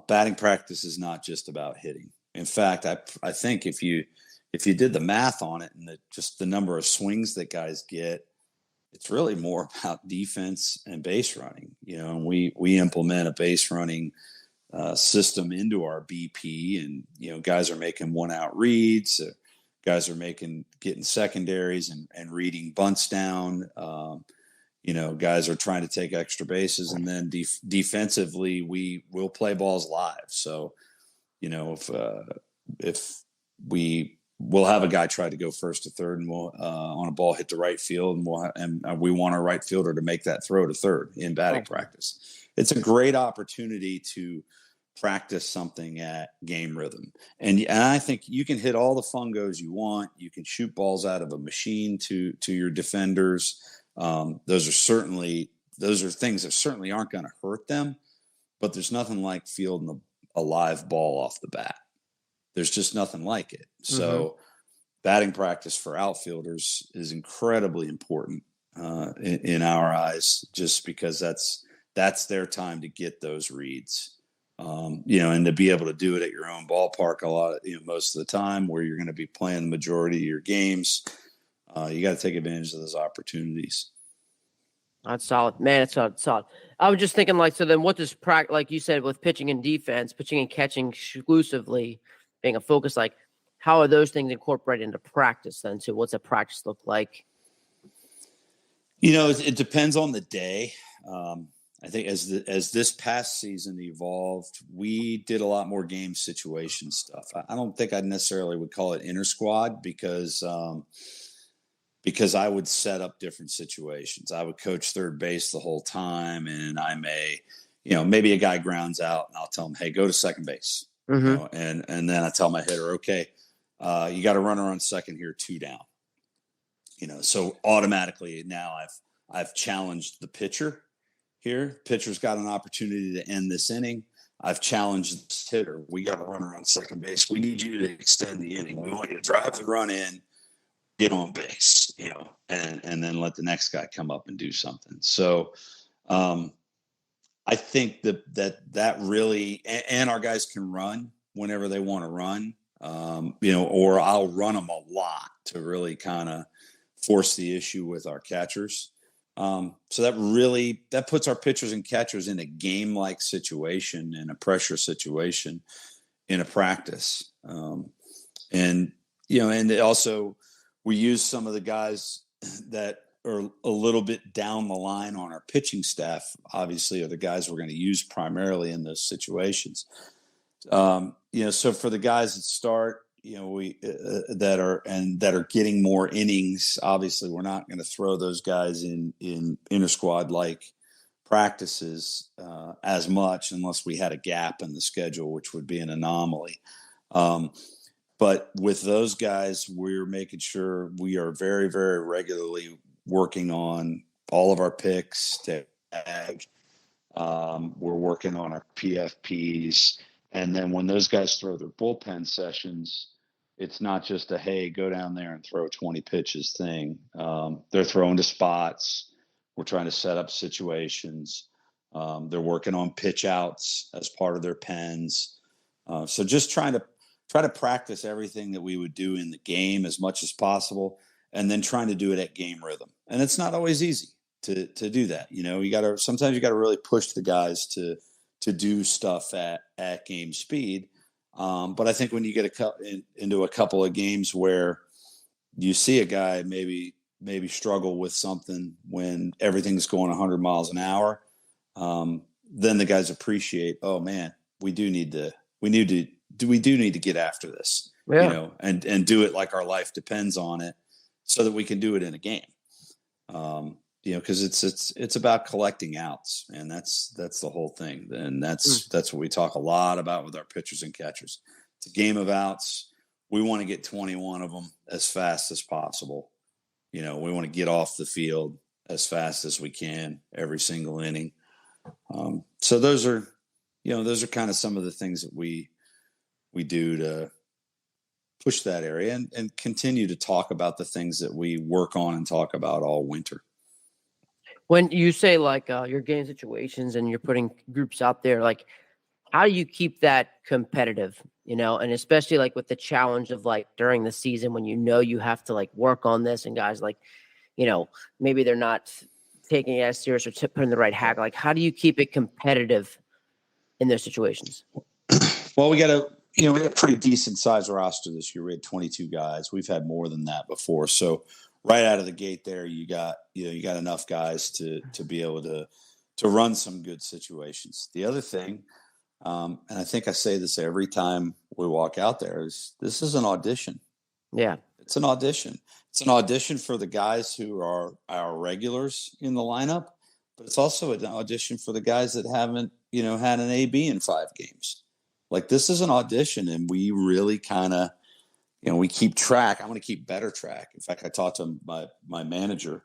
batting practice is not just about hitting. In fact, I think if you did the math on it and just the number of swings that guys get, it's really more about defense and base running. And we implement a base running system into our BP, and guys are making 1-out reads, guys are getting secondaries and reading bunts down. Guys are trying to take extra bases, and then defensively we will play balls live. So if we'll have a guy try to go first to third, and we'll on a ball hit the right field, and we want our right fielder to make that throw to third in batting practice. It's a great opportunity to practice something at game rhythm. And I think you can hit all the fungos you want. You can shoot balls out of a machine to your defenders. Those are things that certainly aren't going to hurt them, but there's nothing like fielding a live ball off the bat. There's just nothing like it. So batting practice for outfielders is incredibly important in our eyes, just because that's their time to get those reads. And to be able to do it at your own ballpark most of the time, where you're going to be playing the majority of your games, you got to take advantage of those opportunities.
That's solid, man. It's solid. I was just thinking, so then what does like you said, with pitching and defense, pitching and catching exclusively being a focus, how are those things incorporated into practice then too? What's a practice look like?
It depends on the day. I think as this past season evolved, we did a lot more game situation stuff. I don't think I necessarily would call it inter squad because I would set up different situations. I would coach third base the whole time, and I may, maybe a guy grounds out, and I'll tell him, hey, go to second base. And then I tell my hitter, okay, you got a runner on second here, 2 down. So automatically now I've challenged the pitcher. Here, pitcher's got an opportunity to end this inning. I've challenged this hitter. We got a runner on second base. We need you to extend the inning. We want you to drive the run in, get on base, and then let the next guy come up and do something. So I think that really, and our guys can run whenever they want to run, or I'll run them a lot to really kind of force the issue with our catchers. So that puts our pitchers and catchers in a game-like situation, in a pressure situation, in a practice. And also we use some of the guys that are a little bit down the line on our pitching staff, obviously, are the guys we're going to use primarily in those situations. So for the guys that start, that are getting more innings, obviously we're not going to throw those guys in inter squad like practices as much, unless we had a gap in the schedule, which would be an anomaly. But with those guys, we're making sure we are very, very regularly working on all of our picks to ag. We're working on our PFPs. And then when those guys throw their bullpen sessions, it's not just a, hey, go down there and throw 20 pitches thing. They're throwing to spots. We're trying to set up situations. They're working on pitch outs as part of their pens. So just try to practice everything that we would do in the game as much as possible, and then trying to do it at game rhythm. And it's not always easy to do that. Sometimes you got to really push the guys to do stuff at game speed. But I think when you get into a couple of games where you see a guy maybe struggle with something when everything's going 100 miles an hour, then the guys appreciate, oh man, we do need to get after this, and do it like our life depends on it, so that we can do it in a game. Because it's about collecting outs, and that's the whole thing. And that's what we talk a lot about with our pitchers and catchers. It's a game of outs. We want to get 21 of them as fast as possible. We want to get off the field as fast as we can every single inning. So those are kind of some of the things that we do to push that area, and continue to talk about the things that we work on and talk about all winter.
When you say like your game situations and you're putting groups out there, like how do you keep that competitive, and especially like with the challenge of like during the season when you have to like work on this and guys like, maybe they're not taking it as serious or putting the right hack. Like how do you keep it competitive in those situations?
Well, we got a pretty decent sized roster this year. We had 22 guys. We've had more than that before. So right out of the gate there, you got enough guys to be able to run some good situations. The other thing, and I think I say this every time we walk out there, is this is an audition.
Yeah.
It's an audition. It's an audition for the guys who are our regulars in the lineup, but it's also an audition for the guys that haven't, had an AB in 5 games. Like this is an audition, and we really kind of, we keep track. I want to keep better track. In fact, I talked to my manager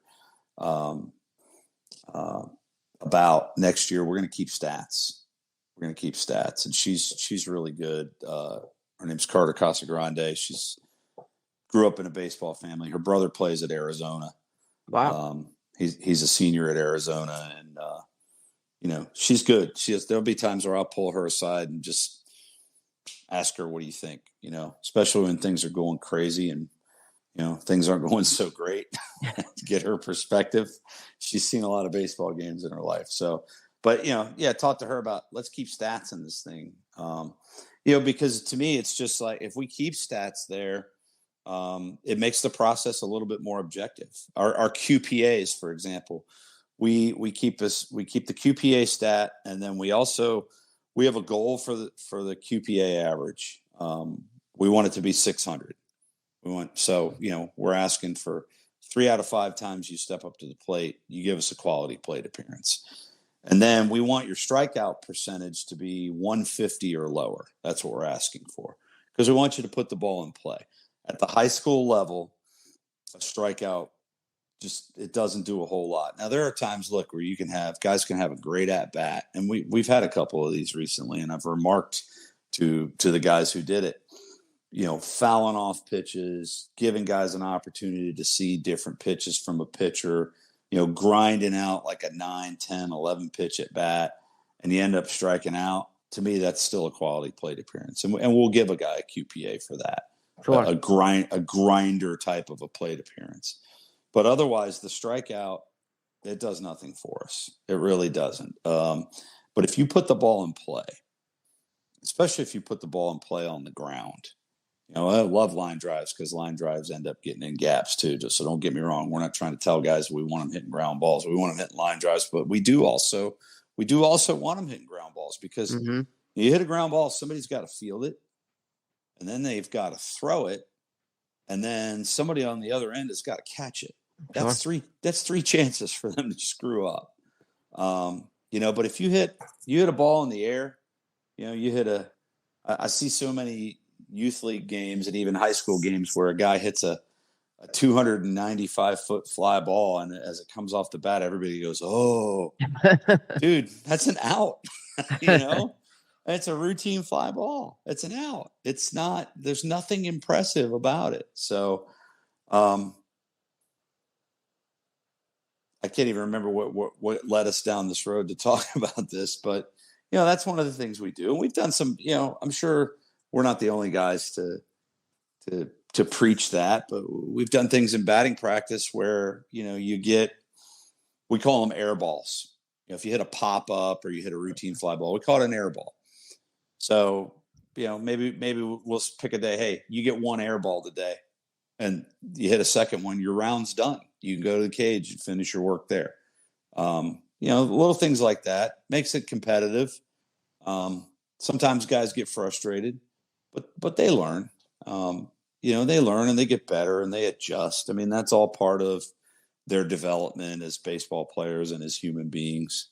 about next year. We're going to keep stats. And she's really good. Her name's Carter Casagrande. She's grew up in a baseball family. Her brother plays at Arizona.
Wow.
He's a senior at Arizona, and she's good. There'll be times where I'll pull her aside and just ask her, what do you think? Especially when things are going crazy and, things aren't going so great to get her perspective. She's seen a lot of baseball games in her life. So, but, talk to her about, let's keep stats in this thing. Because to me, it's just like, if we keep stats there, it makes the process a little bit more objective. Our QPAs, for example, we keep the QPA stat. And then we have a goal for the QPA average. We want it to be 600. We're asking for 3 out of 5 times you step up to the plate, you give us a quality plate appearance. And then we want your strikeout percentage to be 150 or lower. That's what we're asking for, because we want you to put the ball in play. At the high school level, a strikeout it doesn't do a whole lot. Now, there are times, look, where guys can have a great at bat, and we've had a couple of these recently, and I've remarked to the guys who did it, fouling off pitches, giving guys an opportunity to see different pitches from a pitcher, grinding out like a 9, 10, 11 pitch at bat, and you end up striking out. To me, that's still a quality plate appearance, and we'll give a guy a QPA for that. Sure. A grinder type of a plate appearance. But otherwise, the strikeout, it does nothing for us. It really doesn't. But if you put the ball in play, especially if you put the ball in play on the ground, I love line drives, because line drives end up getting in gaps too. Just so don't get me wrong. We're not trying to tell guys we want them hitting ground balls. We want them hitting line drives, but we do also want them hitting ground balls, because you hit a ground ball, somebody's got to field it, and then they've got to throw it, and then somebody on the other end has got to catch it. That's three chances for them to screw up. But if you hit a ball in the air, I see so many youth league games and even high school games where a guy hits a 295-foot fly ball, and as it comes off the bat, everybody goes, "Oh, dude, that's an out." It's a routine fly ball. It's an out. It's not. There's nothing impressive about it. So, I can't even remember what led us down this road to talk about this, but that's one of the things we do, and we've done some. I'm sure we're not the only guys to preach that, but we've done things in batting practice where we call them air balls. If you hit a pop up or you hit a routine fly ball, we call it an air ball. So maybe we'll pick a day. Hey, you get one air ball today, and you hit a second one, your round's done. You can go to the cage and finish your work there. Little things like that makes it competitive. Sometimes guys get frustrated, but they learn. They learn and they get better and they adjust. I mean, that's all part of their development as baseball players and as human beings.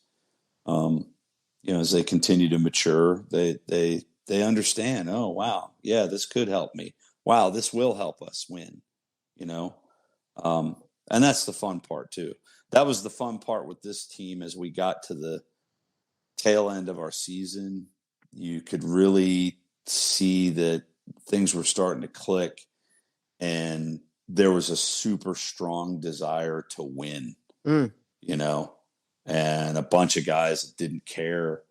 As they continue to mature, they understand. Oh, wow, yeah, this could help me. Wow, this will help us win. And that's the fun part too. That was the fun part with this team. As we got to the tail end of our season, you could really see that things were starting to click, and there was a super strong desire to win. and a bunch of guys that didn't care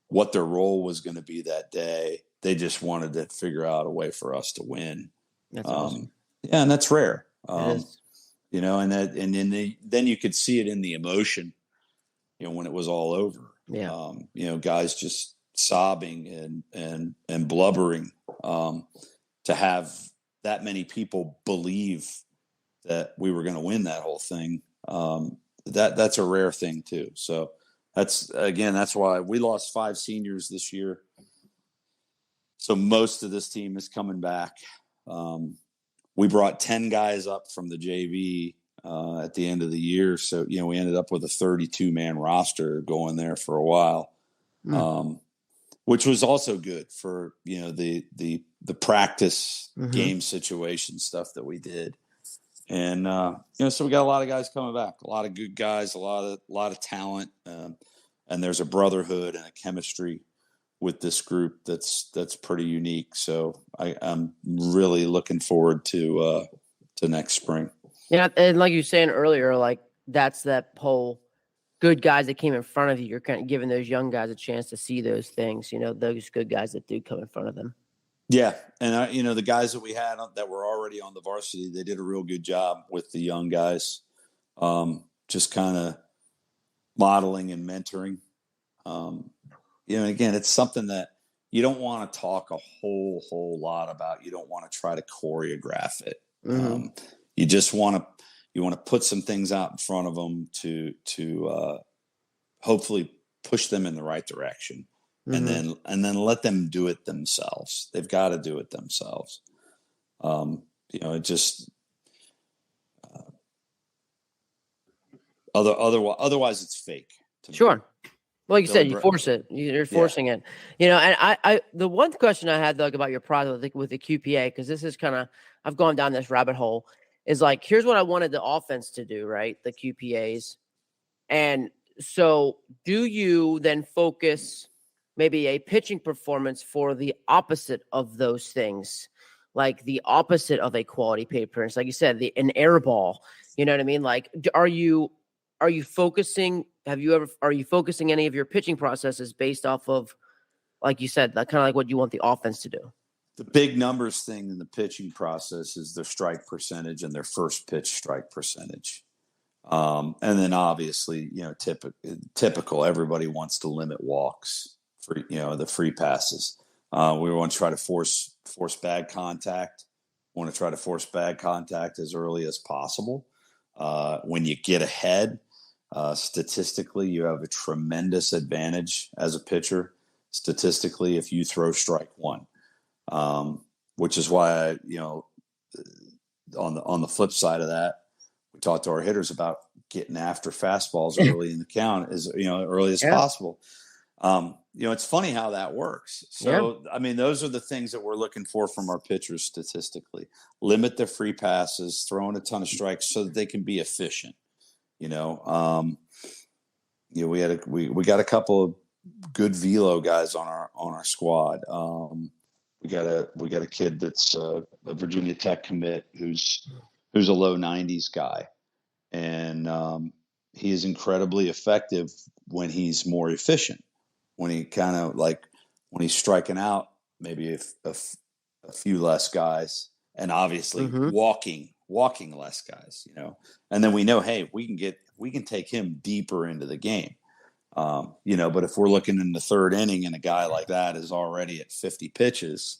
what their role was going to be that day. They just wanted to figure out a way for us to win.
That's awesome.
Yeah, and that's rare.
It is.
Then you could see it in the emotion, when it was all over.
Yeah.
Guys just sobbing and blubbering, to have that many people believe that we were going to win that whole thing. That's a rare thing too. So that's why we lost 5 seniors this year. So most of this team is coming back. We brought 10 guys up from the JV at the end of the year. So, we ended up with a 32-man roster going there for a while, which was also good for, the practice game situation stuff that we did. And, so we got a lot of guys coming back, a lot of good guys, a lot of talent. And there's a brotherhood and a chemistry with this group that's pretty unique. So I'm really looking forward to next spring.
Yeah, and like you were saying earlier, like that's that whole good guys that came in front of you. You're kind of giving those young guys a chance to see those things, those good guys that do come in front of them.
Yeah, and the guys that we had that were already on the varsity, they did a real good job with the young guys, just kind of modeling and mentoring. Again, it's something that you don't want to talk a whole lot about. You don't want to try to choreograph it. You just want to put some things out in front of them to hopefully push them in the right direction, and then let them do it themselves. They've got to do it themselves. It just otherwise it's fake.
Sure. Like you said, you force it. You're forcing it. And I the one question I had, Doug, about your project with the QPA, because this is I've gone down this rabbit hole, is like, here's what I wanted the offense to do, right? The QPAs. And so do you then focus maybe a pitching performance for the opposite of those things? Like the opposite of a quality pay appearance, like you said, an air ball, you know what I mean? Like, are you focusing any of your pitching processes based off of, like you said, that kind of like what you want the offense to do?
The big numbers thing in the pitching process is their strike percentage and their first pitch strike percentage. And then obviously, typical, everybody wants to limit walks for, the free passes. We want to try to force bad contact. We want to try to force bad contact as early as possible. When you get ahead, statistically, you have a tremendous advantage as a pitcher. Statistically, if you throw strike one, which is why on the flip side of that, we talked to our hitters about getting after fastballs early in the count as early as possible. It's funny how that works. So those are the things that we're looking for from our pitchers statistically. Limit the free passes, throwing a ton of strikes so that they can be efficient. We got a couple of good velo guys on our squad. We got a kid that's a Virginia Tech commit who's a low 90s guy, and he is incredibly effective when he's more efficient. When he when he's striking out maybe a few less guys, and obviously walking less guys, and then we know, hey, we can take him deeper into the game. But if we're looking in the third inning and a guy like that is already at 50 pitches,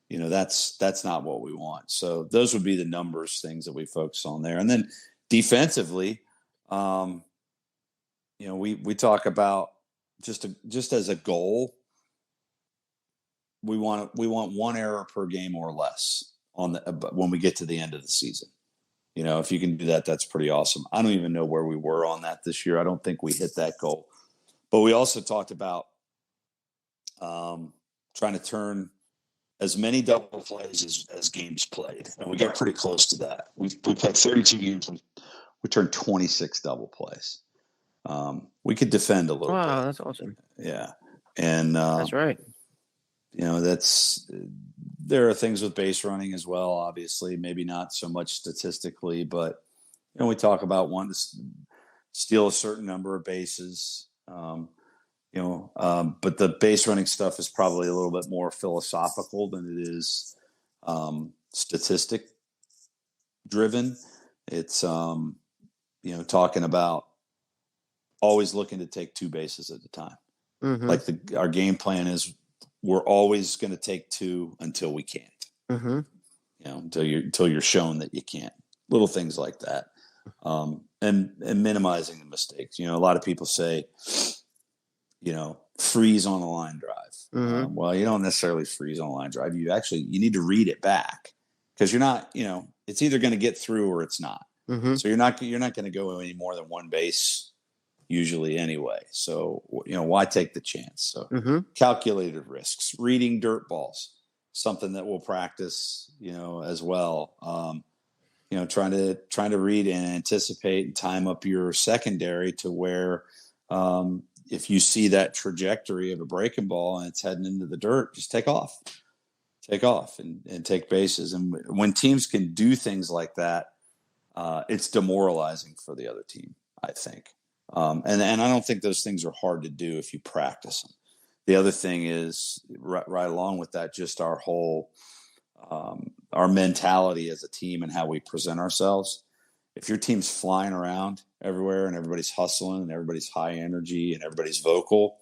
that's not what we want. So those would be the numbers things that we focus on there. And then defensively, we talk about just as a goal, we want 1 error per game or less when we get to the end of the season. If you can do that, that's pretty awesome. I don't even know where we were on that this year. I don't think we hit that goal. But we also talked about trying to turn as many double plays as games played. And we got pretty close to that. We played 32 games. We turned 26 double plays. We could defend a little bit.
Wow, that's awesome.
Yeah. And
that's right.
There are things with base running as well, obviously, maybe not so much statistically, but we talk about steal a certain number of bases. But the base running stuff is probably a little bit more philosophical than it is statistic driven. It's talking about always looking to take 2 bases at a time.
Mm-hmm.
Like our game plan is, we're always going to take 2 until we can't.
Mm-hmm.
Until you're shown that you can't. Little things like that, and minimizing the mistakes. A lot of people say, freeze on a line drive.
Mm-hmm.
Well, you don't necessarily freeze on a line drive. You need to read it back, because you're not, it's either going to get through or it's not.
Mm-hmm.
So you're not going to go any more than 1 base usually anyway. So, why take the chance? So
Mm-hmm.
calculated risks, reading dirt balls, something that we'll practice, as well. Trying to read and anticipate and time up your secondary to where, if you see that trajectory of a breaking ball and it's heading into the dirt, just take off and take bases. And when teams can do things like that, it's demoralizing for the other team, I think. And I don't think those things are hard to do if you practice them. The other thing is right along with that, just our whole, our mentality as a team and how we present ourselves. If your team's flying around everywhere and everybody's hustling and everybody's high energy and everybody's vocal,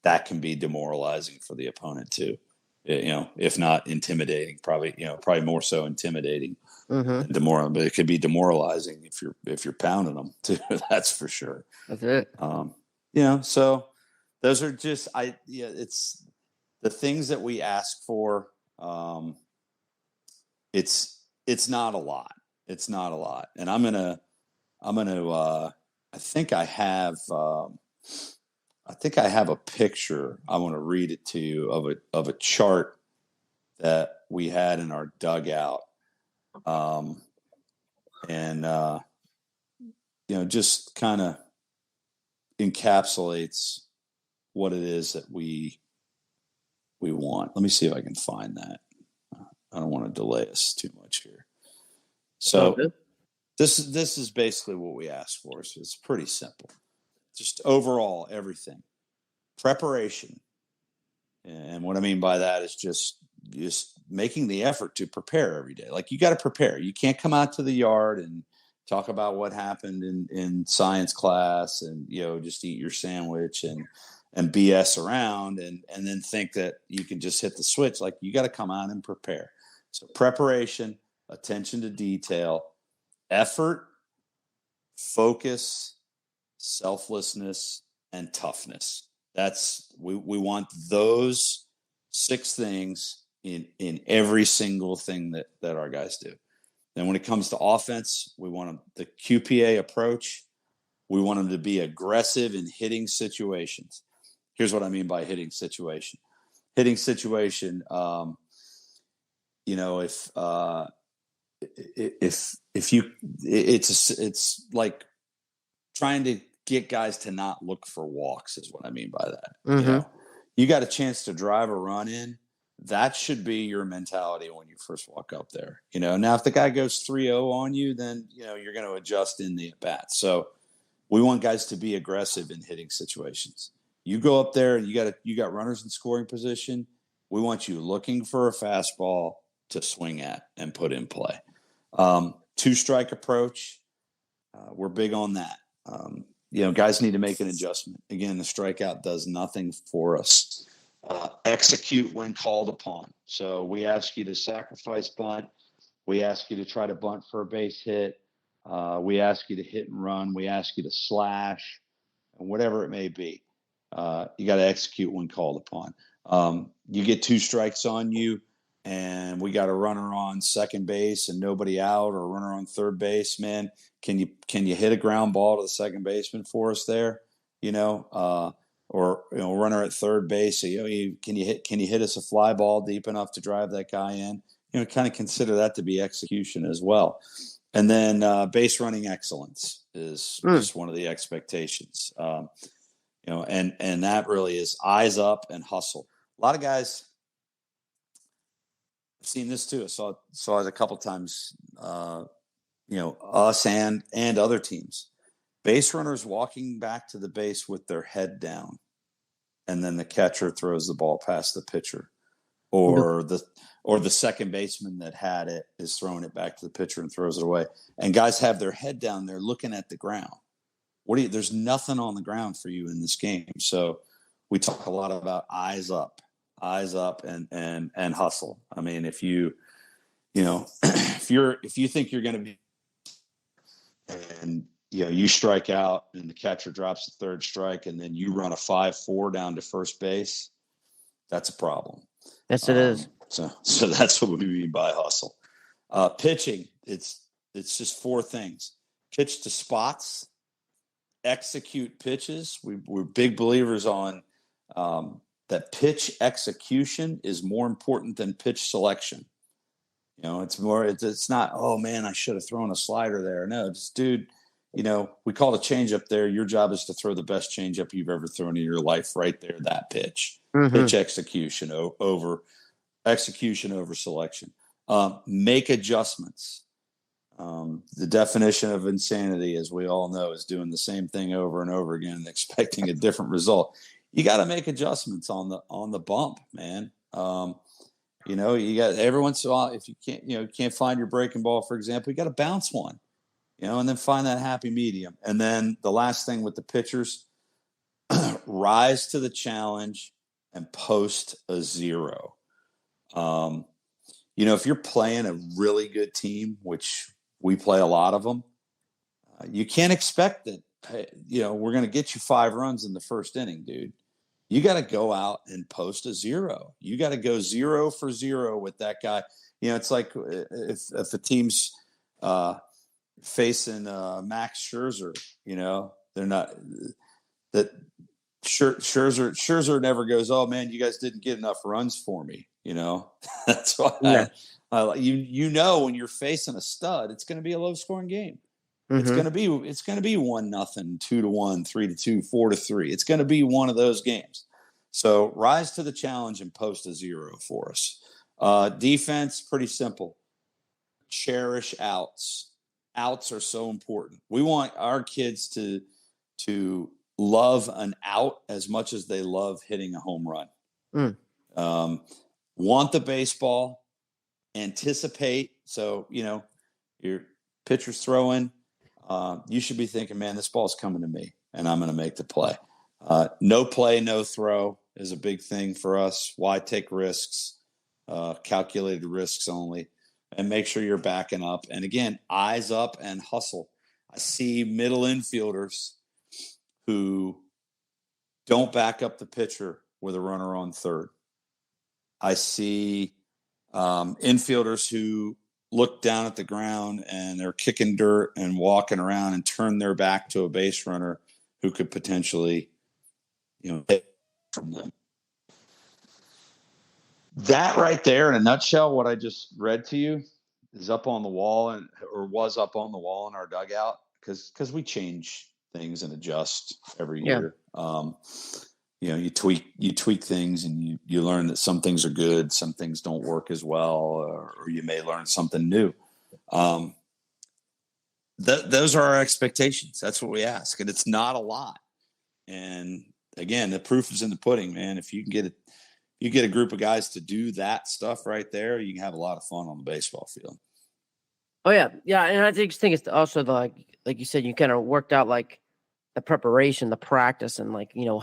that can be demoralizing for the opponent too. If not intimidating, probably more so intimidating than demoralizing. But it could be demoralizing if you're pounding them too. That's for sure.
That's it.
So those are just it's the things that we ask for. It's not a lot. It's not a lot. And I'm gonna I think I have a picture. I want to read it to you of a chart that we had in our dugout. Just kind of encapsulates what it is that we want. Let me see if I can find that. I don't want to delay us too much here. So this is basically what we ask for. So it's pretty simple. Just overall, everything. Preparation. And what I mean by that is just making the effort to prepare every day. Like, you got to prepare. You can't come out to the yard and talk about what happened in science class and, just eat your sandwich and BS around and then think that you can just hit the switch. Like, you got to come out and prepare. So preparation, attention to detail, effort, focus, selflessness, and toughness. We want those 6 things in every single thing that our guys do. And when it comes to offense, we want the QPA approach. We want them to be aggressive in hitting situations. Here's what I mean by hitting situation. Hitting situation, it's like trying to get guys to not look for walks is what I mean by that.
Mm-hmm.
You got a chance to drive a run in. That should be your mentality when you first walk up there. Now if the guy goes 3-0 on you, then, you're going to adjust in the at bat. So we want guys to be aggressive in hitting situations. You go up there and you got runners in scoring position. We want you looking for a fastball to swing at and put in play. 2-strike approach. We're big on that. Guys need to make an adjustment. Again, the strikeout does nothing for us. Execute when called upon. So we ask you to sacrifice bunt. We ask you to try to bunt for a base hit. We ask you to hit and run. We ask you to slash, and whatever it may be. You got to execute when called upon. You get 2 strikes on you, and we got a runner on second base and nobody out, or a runner on third base. Man, can you hit a ground ball to the second baseman for us there? Or runner at third base. So, can you hit us a fly ball deep enough to drive that guy in? Kind of consider that to be execution as well. And then base running excellence is just one of the expectations. And that really is eyes up and hustle. A lot of guys, I've seen this too. I saw it a couple times, us and other teams. base runners walking back to the base with their head down, and then the catcher throws the ball past the pitcher, or the second baseman that had it is throwing it back to the pitcher and throws it away. And guys have their head down, they're looking at the ground. There's nothing on the ground for you in this game. So we talk a lot about eyes up and hustle. I mean, if you if you think you're going to be, and you strike out and the catcher drops the third strike and then you run a 5-4 down to first base, that's a problem.
Yes, it is.
So that's what we mean by hustle. Pitching, it's just 4 things: pitch to spots, execute pitches. We're big believers on that pitch execution is more important than pitch selection. It's not, oh man, I should have thrown a slider there. No, just dude, we call it a changeup there. Your job is to throw the best changeup you've ever thrown in your life right there, that pitch. Mm-hmm. Pitch execution over selection. Make adjustments. The definition of insanity, as we all know, is doing the same thing over and over again and expecting a different result. You got to make adjustments on the bump, man. You got every once in a while, if you can't find your breaking ball, for example, you got to bounce one, and then find that happy medium. And then the last thing with the pitchers, rise to the challenge and post a 0. If you're playing a really good team, which we play a lot of them, you can't expect that, we're going to get you 5 runs in the first inning, dude. You got to go out and post a 0. You got to go 0 for 0 with that guy. It's like if a team's facing Max Scherzer, they're not that Scherzer never goes, oh man, you guys didn't get enough runs for me. That's why when you're facing a stud, it's going to be a low scoring game. Mm-hmm. It's going to be 1-0, 2-1, 3-2, 4-3. It's going to be one of those games. So rise to the challenge and post a 0 for us. Defense, pretty simple. Cherish outs. Outs are so important. We want our kids to love an out as much as they love hitting a home run. Want the baseball, anticipate. So, your pitcher's throwing. You should be thinking, man, this ball's coming to me and I'm going to make the play. No play, no throw is a big thing for us. Why take risks? Calculated risks only, and make sure you're backing up. And again, eyes up and hustle. I see middle infielders who don't back up the pitcher with a runner on third. I see infielders who look down at the ground and they're kicking dirt and walking around and turn their back to a base runner who could potentially, hit from them. That right there, in a nutshell, what I just read to you is up on the wall was up on the wall in our dugout because we change things and adjust every year. You tweak things and you learn that some things are good, some things don't work as well, or you may learn something new. Those are our expectations. That's what we ask, and it's not a lot. And again, the proof is in the pudding, man. If you can get a group of guys to do that stuff right there, you can have a lot of fun on the baseball field.
Oh yeah, and I think it's also like you said, you kind of worked out like the preparation, the practice, and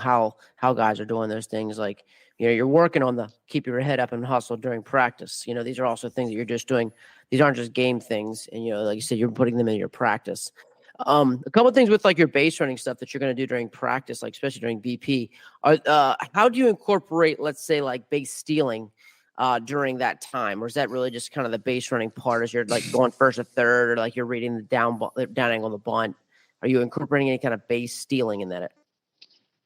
how guys are doing those things. Like you're working on the keep your head up and hustle during practice. These are also things that you're just doing. These aren't just game things, and like you said, you're putting them in your practice. A couple of things with like your base running stuff that you're going to do during practice, like especially during BP. How do you incorporate, let's say, like base stealing during that time, or is that really just kind of the base running part as you're like going first or third, or like you're reading the down angle on the bunt? Are you incorporating any kind of base stealing in that?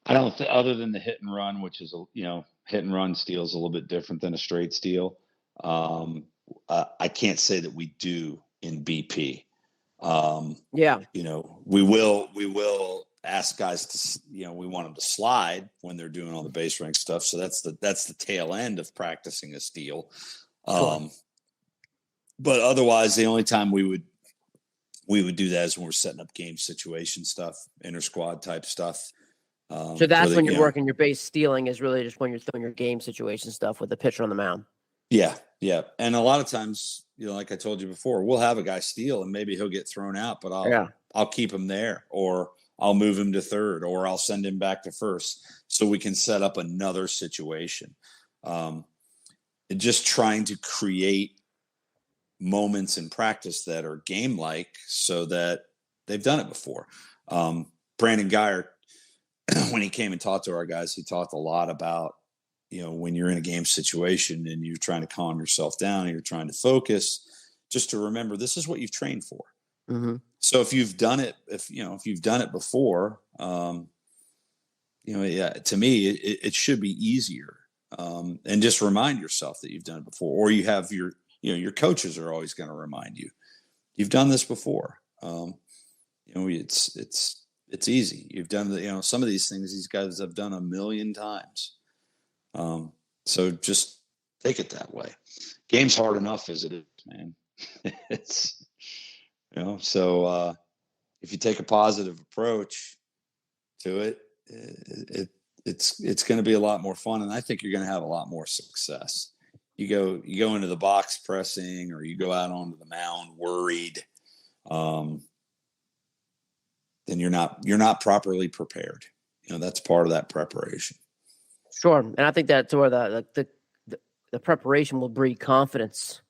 I don't other than the hit and run, which is hit and run steal is a little bit different than a straight steal. I can't say that we do in BP. We will ask guys to, we want them to slide when they're doing all the base rank stuff. So that's the tail end of practicing a steal. But otherwise, the only time we we would do that as when we're setting up game situation stuff, inter squad type stuff.
So that's when you're working your base stealing is really just when you're throwing your game situation stuff with the pitcher on the mound.
Yeah. Yeah. And a lot of times, like I told you before, we'll have a guy steal and maybe he'll get thrown out, but I'll keep him there, or I'll move him to third, or I'll send him back to first so we can set up another situation. Just trying to create moments in practice that are game-like so that they've done it before. Brandon Geyer, when he came and talked to our guys, he talked a lot about, when you're in a game situation and you're trying to calm yourself down and you're trying to focus, just to remember this is what you've trained for.
Mm-hmm.
So if you've done it, if you've done it before, to me, it should be easier. And just remind yourself that you've done it before, or you have your coaches are always going to remind you, you've done this before. It's easy. You've done some of these things these guys have done a million times. So just take it that way. Game's hard enough as it is, man. It's, so if you take a positive approach to it, it's going to be a lot more fun. And I think you're going to have a lot more success. You go into the box pressing, or you go out onto the mound worried, then you're not properly prepared. That's part of that preparation.
Sure. And I think that's where the preparation will breed confidence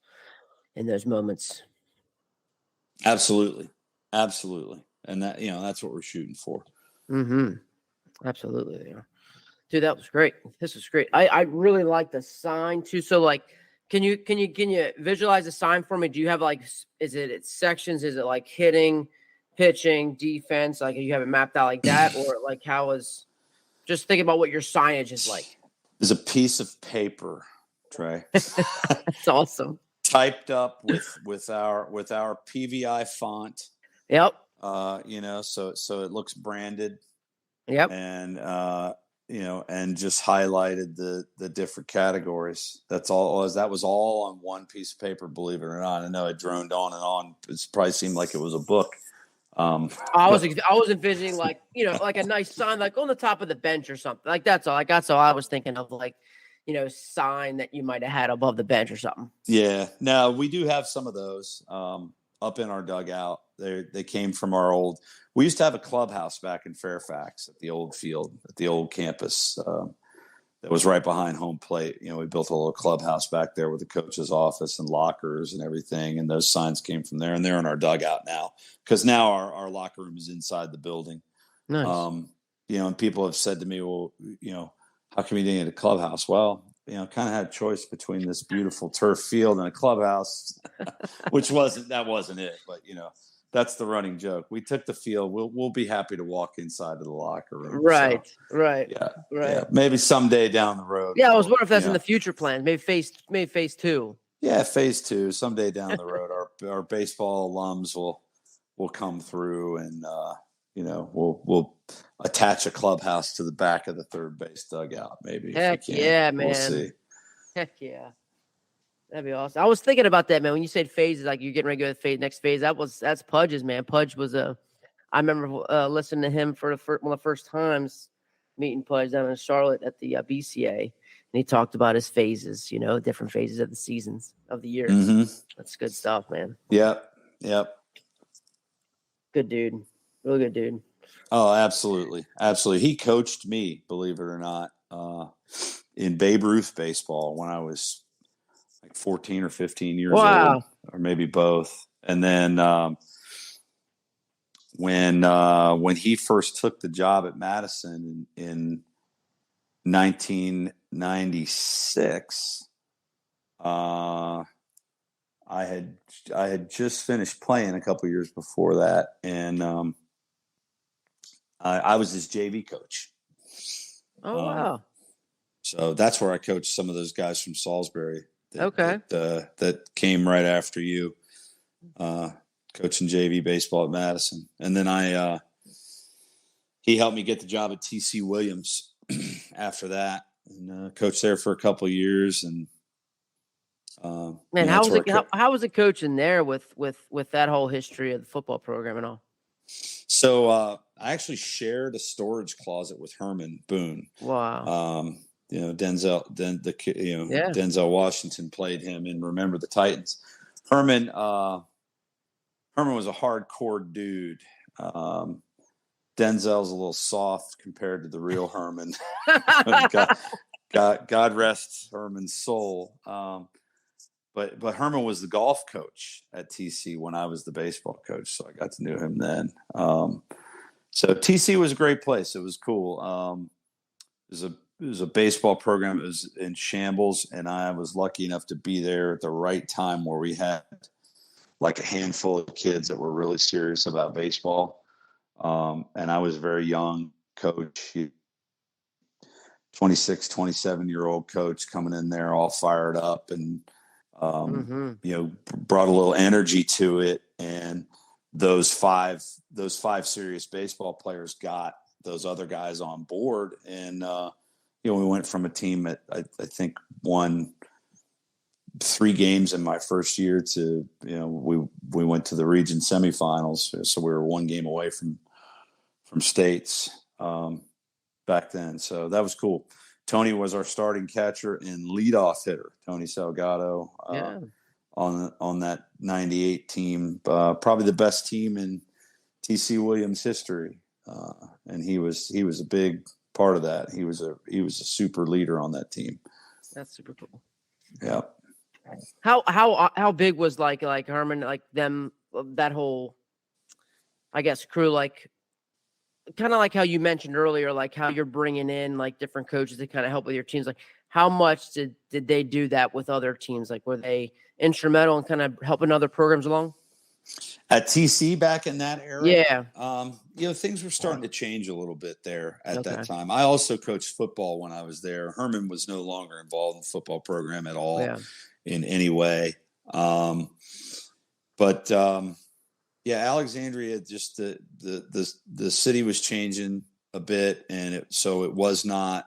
in those moments.
Absolutely. Absolutely. And that, that's what we're shooting for.
Mm-hmm. Absolutely. Yeah. Dude, that was great. This was great. I really like the sign too. So like, can you visualize the sign for me? Do you have is it sections? Is it like hitting, pitching, defense? Like, you have it mapped out like that, or like just think about what your signage is like.
There's a piece of paper, Trey.
That's awesome.
Typed up with our PVI font.
Yep.
So it looks branded.
Yep.
And and just highlighted the different categories. That was all on one piece of paper, believe it or not. I know it droned on and on. It probably seemed like it was a book.
I was envisioning like a nice sign like on the top of the bench or something. Like that's all. Like that's all I was thinking of, like, sign that you might have had above the bench or something.
Yeah. No, we do have some of those up in our dugout. They came from we used to have a clubhouse back in Fairfax at the old field, at the old campus that was right behind home plate. We built a little clubhouse back there with the coach's office and lockers and everything. And those signs came from there, and they're in our dugout now, because now our locker room is inside the building.
Nice.
And people have said to me, well, how come you didn't get a clubhouse? Well, kind of had a choice between this beautiful turf field and a clubhouse, which wasn't it. But, that's the running joke. We took the field. We'll be happy to walk inside of the locker room.
Right.
So,
right.
Yeah.
Right.
Yeah. Maybe someday down the road.
Yeah. I was wondering if that's in the future plan. Maybe phase 2.
Yeah. Phase 2. Someday down the road, our baseball alums will come through, and, we'll attach a clubhouse to the back of the third base dugout. Maybe.
Heck yeah, man.
We'll see.
Heck yeah. That'd be awesome. I was thinking about that, man. When you said phases, like you're getting ready to go to the next phase, that's Pudge's, man. Pudge was I remember listening to him for one of the first times, meeting Pudge down in Charlotte at the VCAA, and he talked about his phases, different phases of the seasons of the year.
Mm-hmm.
That's good stuff, man.
Yep.
Good dude. Really good dude.
Oh, absolutely. Absolutely. He coached me, believe it or not, in Babe Ruth baseball when I was like 14 or 15 years old, or maybe both. And then when he first took the job at Madison in 1996, I had just finished playing a couple years before that, and I was his JV coach.
Oh, wow.
So that's where I coached some of those guys from Salisbury that came right after you, coaching JV baseball at Madison. And then he helped me get the job at TC Williams after that, and coached there for a couple of years. And
Man,
That's where
how was it coaching there with that whole history of the football program and all?
So I actually shared a storage closet with Herman Boone.
Wow.
Denzel Washington played him in Remember the Titans. Herman was a hardcore dude. Denzel's a little soft compared to the real Herman. God rest Herman's soul. But Herman was the golf coach at TC when I was the baseball coach, so I got to know him then. So TC was a great place. It was cool. It was a baseball program. It was in shambles, and I was lucky enough to be there at the right time where we had like a handful of kids that were really serious about baseball. And I was a very young coach, 26, 27-year-old coach coming in there all fired up and, brought a little energy to it. And those five serious baseball players got those other guys on board. And, we went from a team that I think won 3 games in my first year to, we went to the region semifinals. So we were 1 game away from states back then. So that was cool. Tony was our starting catcher and leadoff hitter, Tony Salgado, on that 98 team, probably the best team in TC Williams history. And he was a big part of that. He was a super leader on that team.
That's super cool.
Yeah.
How big was like Herman, like them, that whole, I guess, crew, like kind of like how you mentioned earlier, like how you're bringing in like different coaches to kind of help with your teams. Like how much did they do that with other teams? Like were they instrumental in kind of helping other programs along?
At TC back in that era?
Yeah.
Things were starting to change a little bit there at that time. I also coached football when I was there. Herman was no longer involved in the football program at all in any way. Alexandria, just the city was changing a bit, and so it was not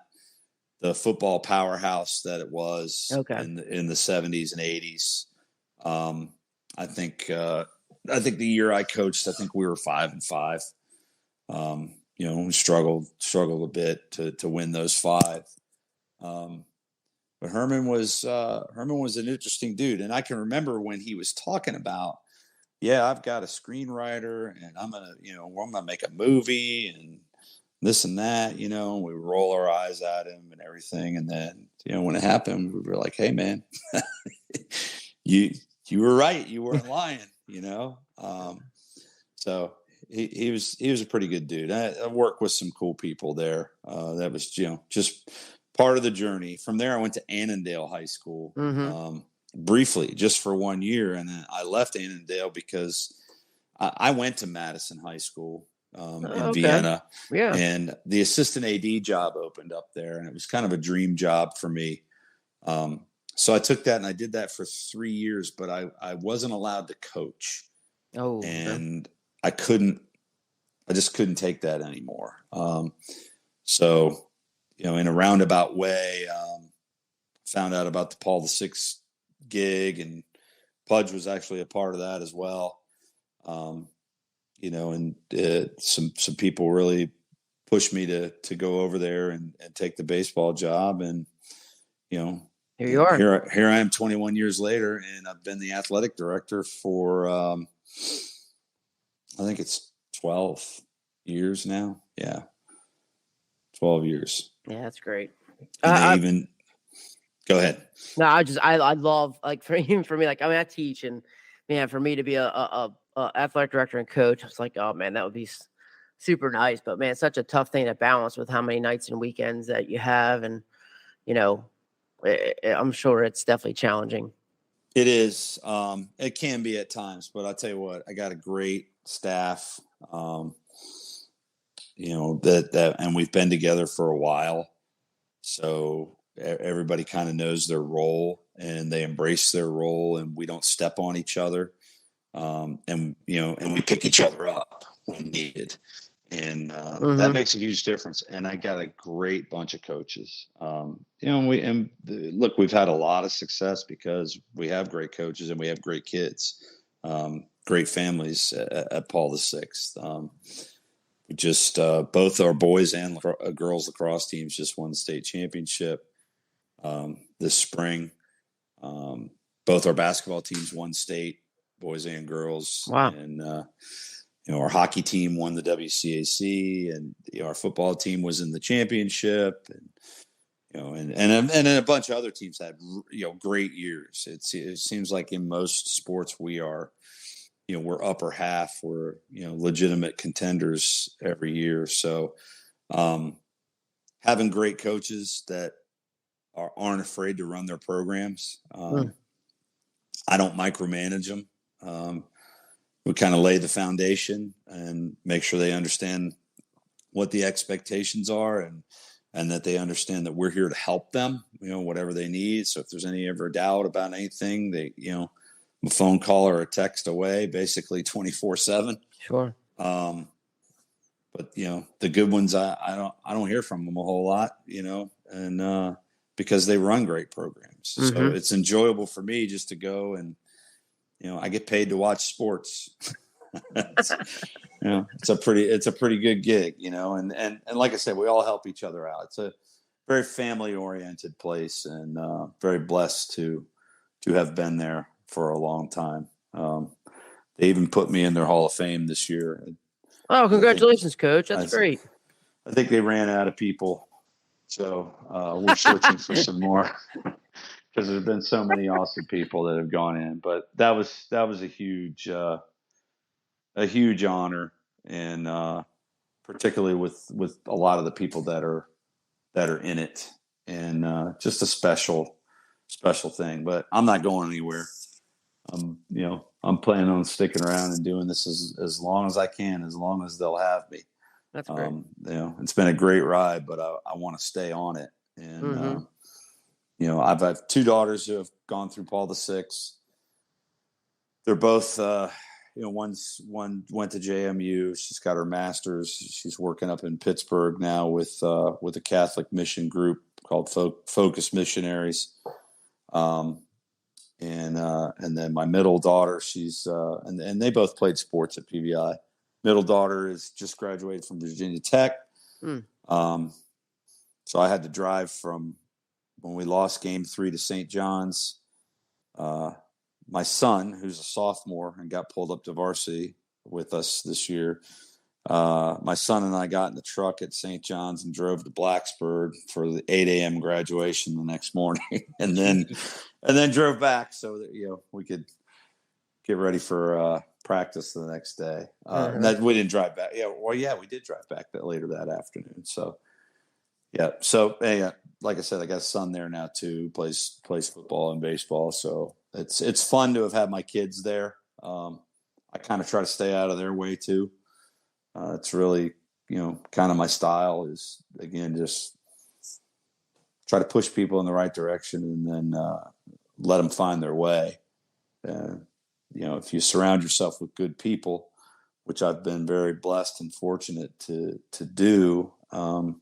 the football powerhouse that it was in the 70s and 80s. I think the year I coached, I think we were 5-5. We struggled a bit to win those 5. But Herman was an interesting dude, and I can remember when he was talking about, I've got a screenwriter, and I'm gonna make a movie, and this and that, and we roll our eyes at him and everything, and then when it happened, we were like, hey man, you were right, you weren't lying, so he was a pretty good dude. I worked with some cool people there. That was just part of the journey. From there, I went to Annandale High School briefly, just for 1 year, and then I left Annandale because I went to Madison High School in Vienna, and the assistant AD job opened up there, and it was kind of a dream job for me. So I took that and I did that for 3 years, but I wasn't allowed to coach. And I just couldn't take that anymore. So, in a roundabout way, found out about the Paul VI gig, and Pudge was actually a part of that as well. And some people really pushed me to go over there and take the baseball job. And,
here you are.
Here I am 21 years later, and I've been the athletic director for, I think it's 12 years now. Yeah. 12 years.
Yeah, that's great.
Go ahead.
No, I love, like, for me, like, I teach, and man, for me to be a athletic director and coach, it's like, oh man, that would be super nice. But man, it's such a tough thing to balance with how many nights and weekends that you have. And, I'm sure it's definitely challenging.
It is. It can be at times, but I'll tell you what, I got a great staff, and we've been together for a while. So everybody kind of knows their role, and they embrace their role, and we don't step on each other. And we pick each other up when needed. And that
Mm-hmm.
makes a huge difference. And I got a great bunch of coaches. Look, we've had a lot of success because we have great coaches and we have great kids, great families at Paul VI. We just both our boys and girls lacrosse teams just won the state championship this spring. Both our basketball teams won state, boys and girls.
Wow.
And our hockey team won the WCAC, and our football team was in the championship, and and a bunch of other teams had great years. It seems like in most sports we are, we're upper half, we're legitimate contenders every year. So having great coaches that aren't afraid to run their programs. I don't micromanage them. We kind of lay the foundation and make sure they understand what the expectations are, and that they understand that we're here to help them, whatever they need. So if there's any ever doubt about anything, they, a phone call or a text away, basically 24/7.
Sure.
But the good ones, I don't hear from them a whole lot, and because they run great programs.
Mm-hmm.
So it's enjoyable for me just to go and, I get paid to watch sports. It's a pretty good gig, and like I said, we all help each other out. It's a very family oriented place, and very blessed to have been there for a long time. They even put me in their Hall of Fame this year.
Oh, congratulations, Coach. That's great.
I think they ran out of people. So we're searching for some more, because there's been so many awesome people that have gone in. But that was a huge honor, and particularly with a lot of the people that are in it, and just a special thing. But I'm not going anywhere. I'm planning on sticking around and doing this as long as I can, as long as they'll have me.
That's great.
It's been a great ride, but I want to stay on it. And, I've had two daughters who have gone through Paul VI. They're both, one went to JMU. She's got her master's. She's working up in Pittsburgh now with a Catholic mission group called Focus Missionaries. And then my middle daughter, she's, and they both played sports at PVI. Middle daughter is just graduated from Virginia Tech. So I had to drive from when we lost Game 3 to St. John's. My son, who's a sophomore and got pulled up to varsity with us this year, my son and I got in the truck at St. John's and drove to Blacksburg for the 8 a.m. graduation the next morning, and then drove back so that we could get ready for practice the next day. We didn't drive back. We did drive back later that afternoon. So like I said, I got a son there now too, plays football and baseball. So it's fun to have had my kids there. I kind of try to stay out of their way too. It's really, kind of my style is, again, just try to push people in the right direction, and then let them find their way. If you surround yourself with good people, which I've been very blessed and fortunate to do, a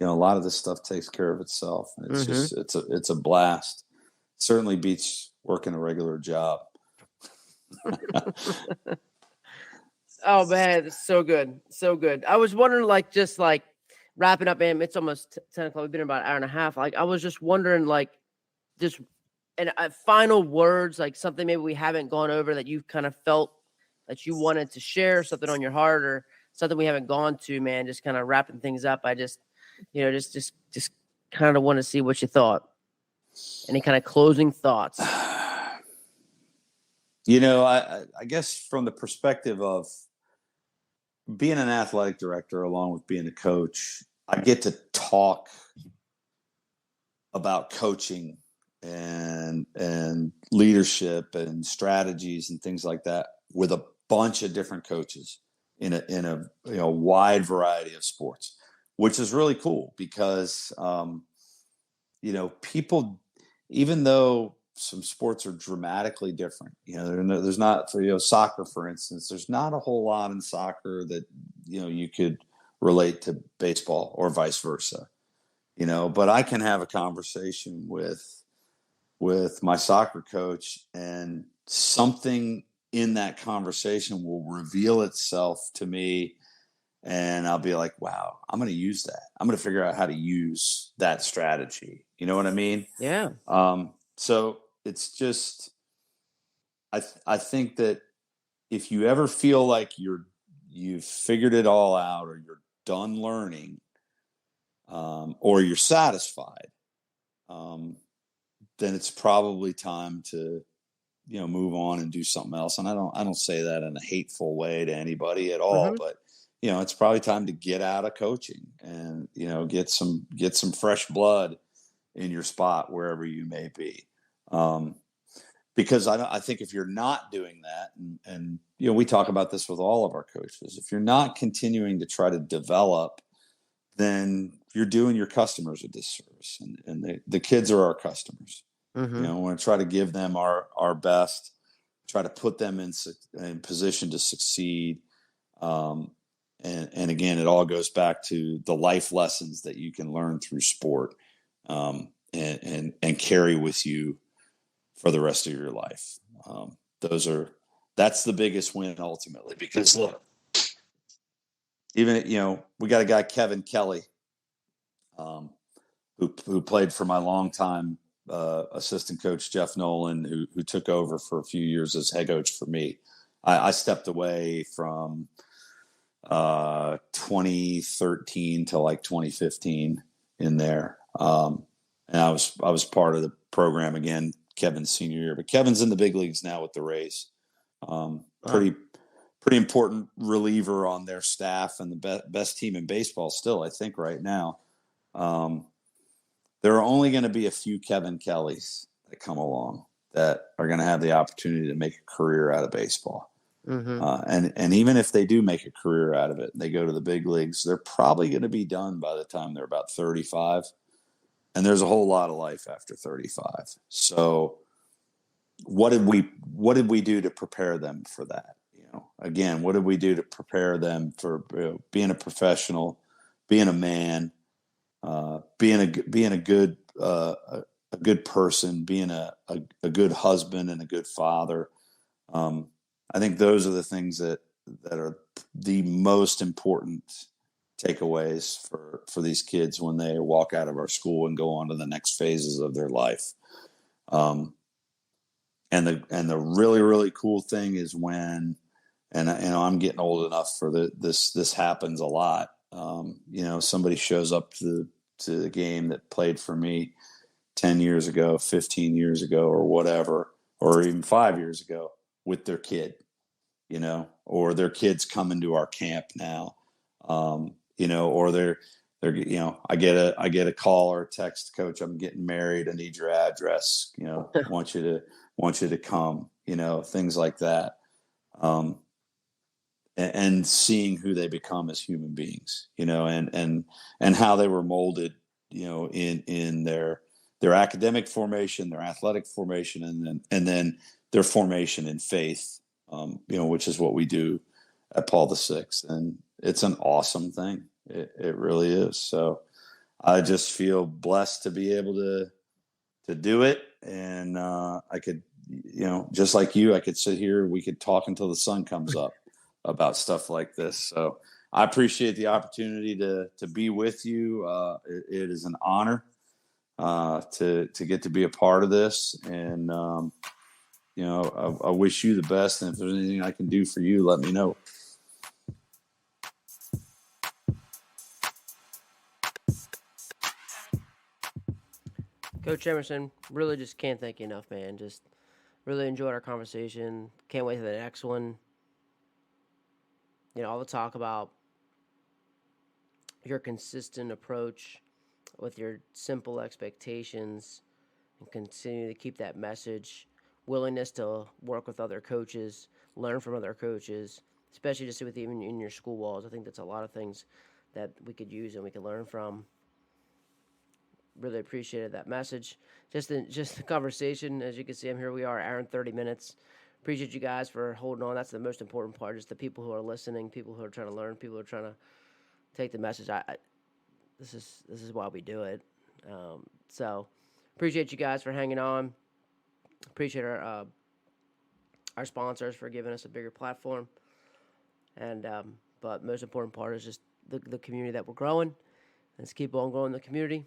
lot of this stuff takes care of itself. And it's just, it's a blast. Certainly beats working a regular job.
Oh man, it's so good. So good. I was wondering, just wrapping up, man, it's almost 10 o'clock. We've been about an hour and a half. I was just wondering, just and final words, something maybe we haven't gone over that you've kind of felt that you wanted to share, something on your heart or something we haven't gone to, man, just kind of wrapping things up. I just, just kind of want to see what you thought. Any kind of closing thoughts?
I guess from the perspective of being an athletic director, along with being a coach, I get to talk about coaching and leadership and strategies and things like that with a bunch of different coaches in a wide variety of sports, which is really cool because, people, even though some sports are dramatically different. There's not, for soccer, for instance, there's not a whole lot in soccer that you could relate to baseball or vice versa. But I can have a conversation with my soccer coach, and something in that conversation will reveal itself to me, and I'll be like, wow, I'm going to use that. I'm going to figure out how to use that strategy. You know what I mean?
Yeah.
So it's just, I think that if you ever feel like you've figured it all out, or you're done learning, or you're satisfied, then it's probably time to move on and do something else. And I don't say that in a hateful way to anybody at all, but it's probably time to get out of coaching and get some fresh blood in your spot wherever you may be. Because I think if you're not doing that, and we talk about this with all of our coaches, if you're not continuing to try to develop, then you're doing your customers a disservice, and the kids are our customers. We want to try to give them our best, try to put them in position to succeed. And again, it all goes back to the life lessons that you can learn through sport, and carry with you for the rest of your life. That's the biggest win ultimately, because look, even, we got a guy, Kevin Kelly, who played for my longtime assistant coach, Jeff Nolan, who took over for a few years as head coach for me. I stepped away from 2013 to like 2015 in there. And I was part of the program again, Kevin's senior year, but Kevin's in the big leagues now with the Rays. Pretty important reliever on their staff, and the best team in baseball still, I think, right now. There are only going to be a few Kevin Kellys that come along that are going to have the opportunity to make a career out of baseball. And even if they do make a career out of it, and they go to the big leagues, they're probably going to be done by the time they're about 35. And there's a whole lot of life after 35. So what did we do to prepare them for that? Again, what did we do to prepare them for being a professional, being a man, being a good person, being a good husband and a good father? I think those are the things that are the most important takeaways for these kids when they walk out of our school and go on to the next phases of their life. And the really, really cool thing is when, and I'm getting old enough for this happens a lot. Somebody shows up to the game that played for me 10 years ago, 15 years ago, or whatever, or even 5 years ago, with their kid, or their kids coming to our camp now, or they're I get a call or a text, Coach, I'm getting married, I need your address, want you to come, things like that. And seeing who they become as human beings, and how they were molded, in their academic formation, their athletic formation, and then their formation in faith, which is what we do at Paul VI. And it's an awesome thing. It really is. So I just feel blessed to be able to do it. And I could, just like you, I could sit here, we could talk until the sun comes up about stuff like this. So I appreciate the opportunity to be with you. It is an honor to get to be a part of this. And, I wish you the best. And if there's anything I can do for you, let me know.
Coach Emerson, really just can't thank you enough, man. Just really enjoyed our conversation. Can't wait for the next one. All the talk about your consistent approach with your simple expectations and continue to keep that message, willingness to work with other coaches, learn from other coaches, especially just with even in your school walls. I think that's a lot of things that we could use and we could learn from. really appreciated that message. Just the conversation. As you can see, here we are, hour and 30 minutes. Appreciate you guys for holding on. That's the most important part. Just the people who are listening, people who are trying to learn, people who are trying to take the message. This is why we do it. So appreciate you guys for hanging on. Appreciate our sponsors for giving us a bigger platform. And but most important part is just the community that we're growing. Let's keep on growing the community.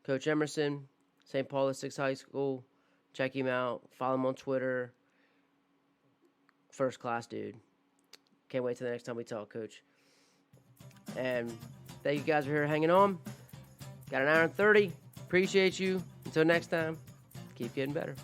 Coach Emerson, St. Paul 6 High School. Check him out. Follow him on Twitter. First class dude. Can't wait till the next time we talk, Coach. And thank you guys for here hanging on. Got an hour and 30. Appreciate you. Until next time, keep getting better.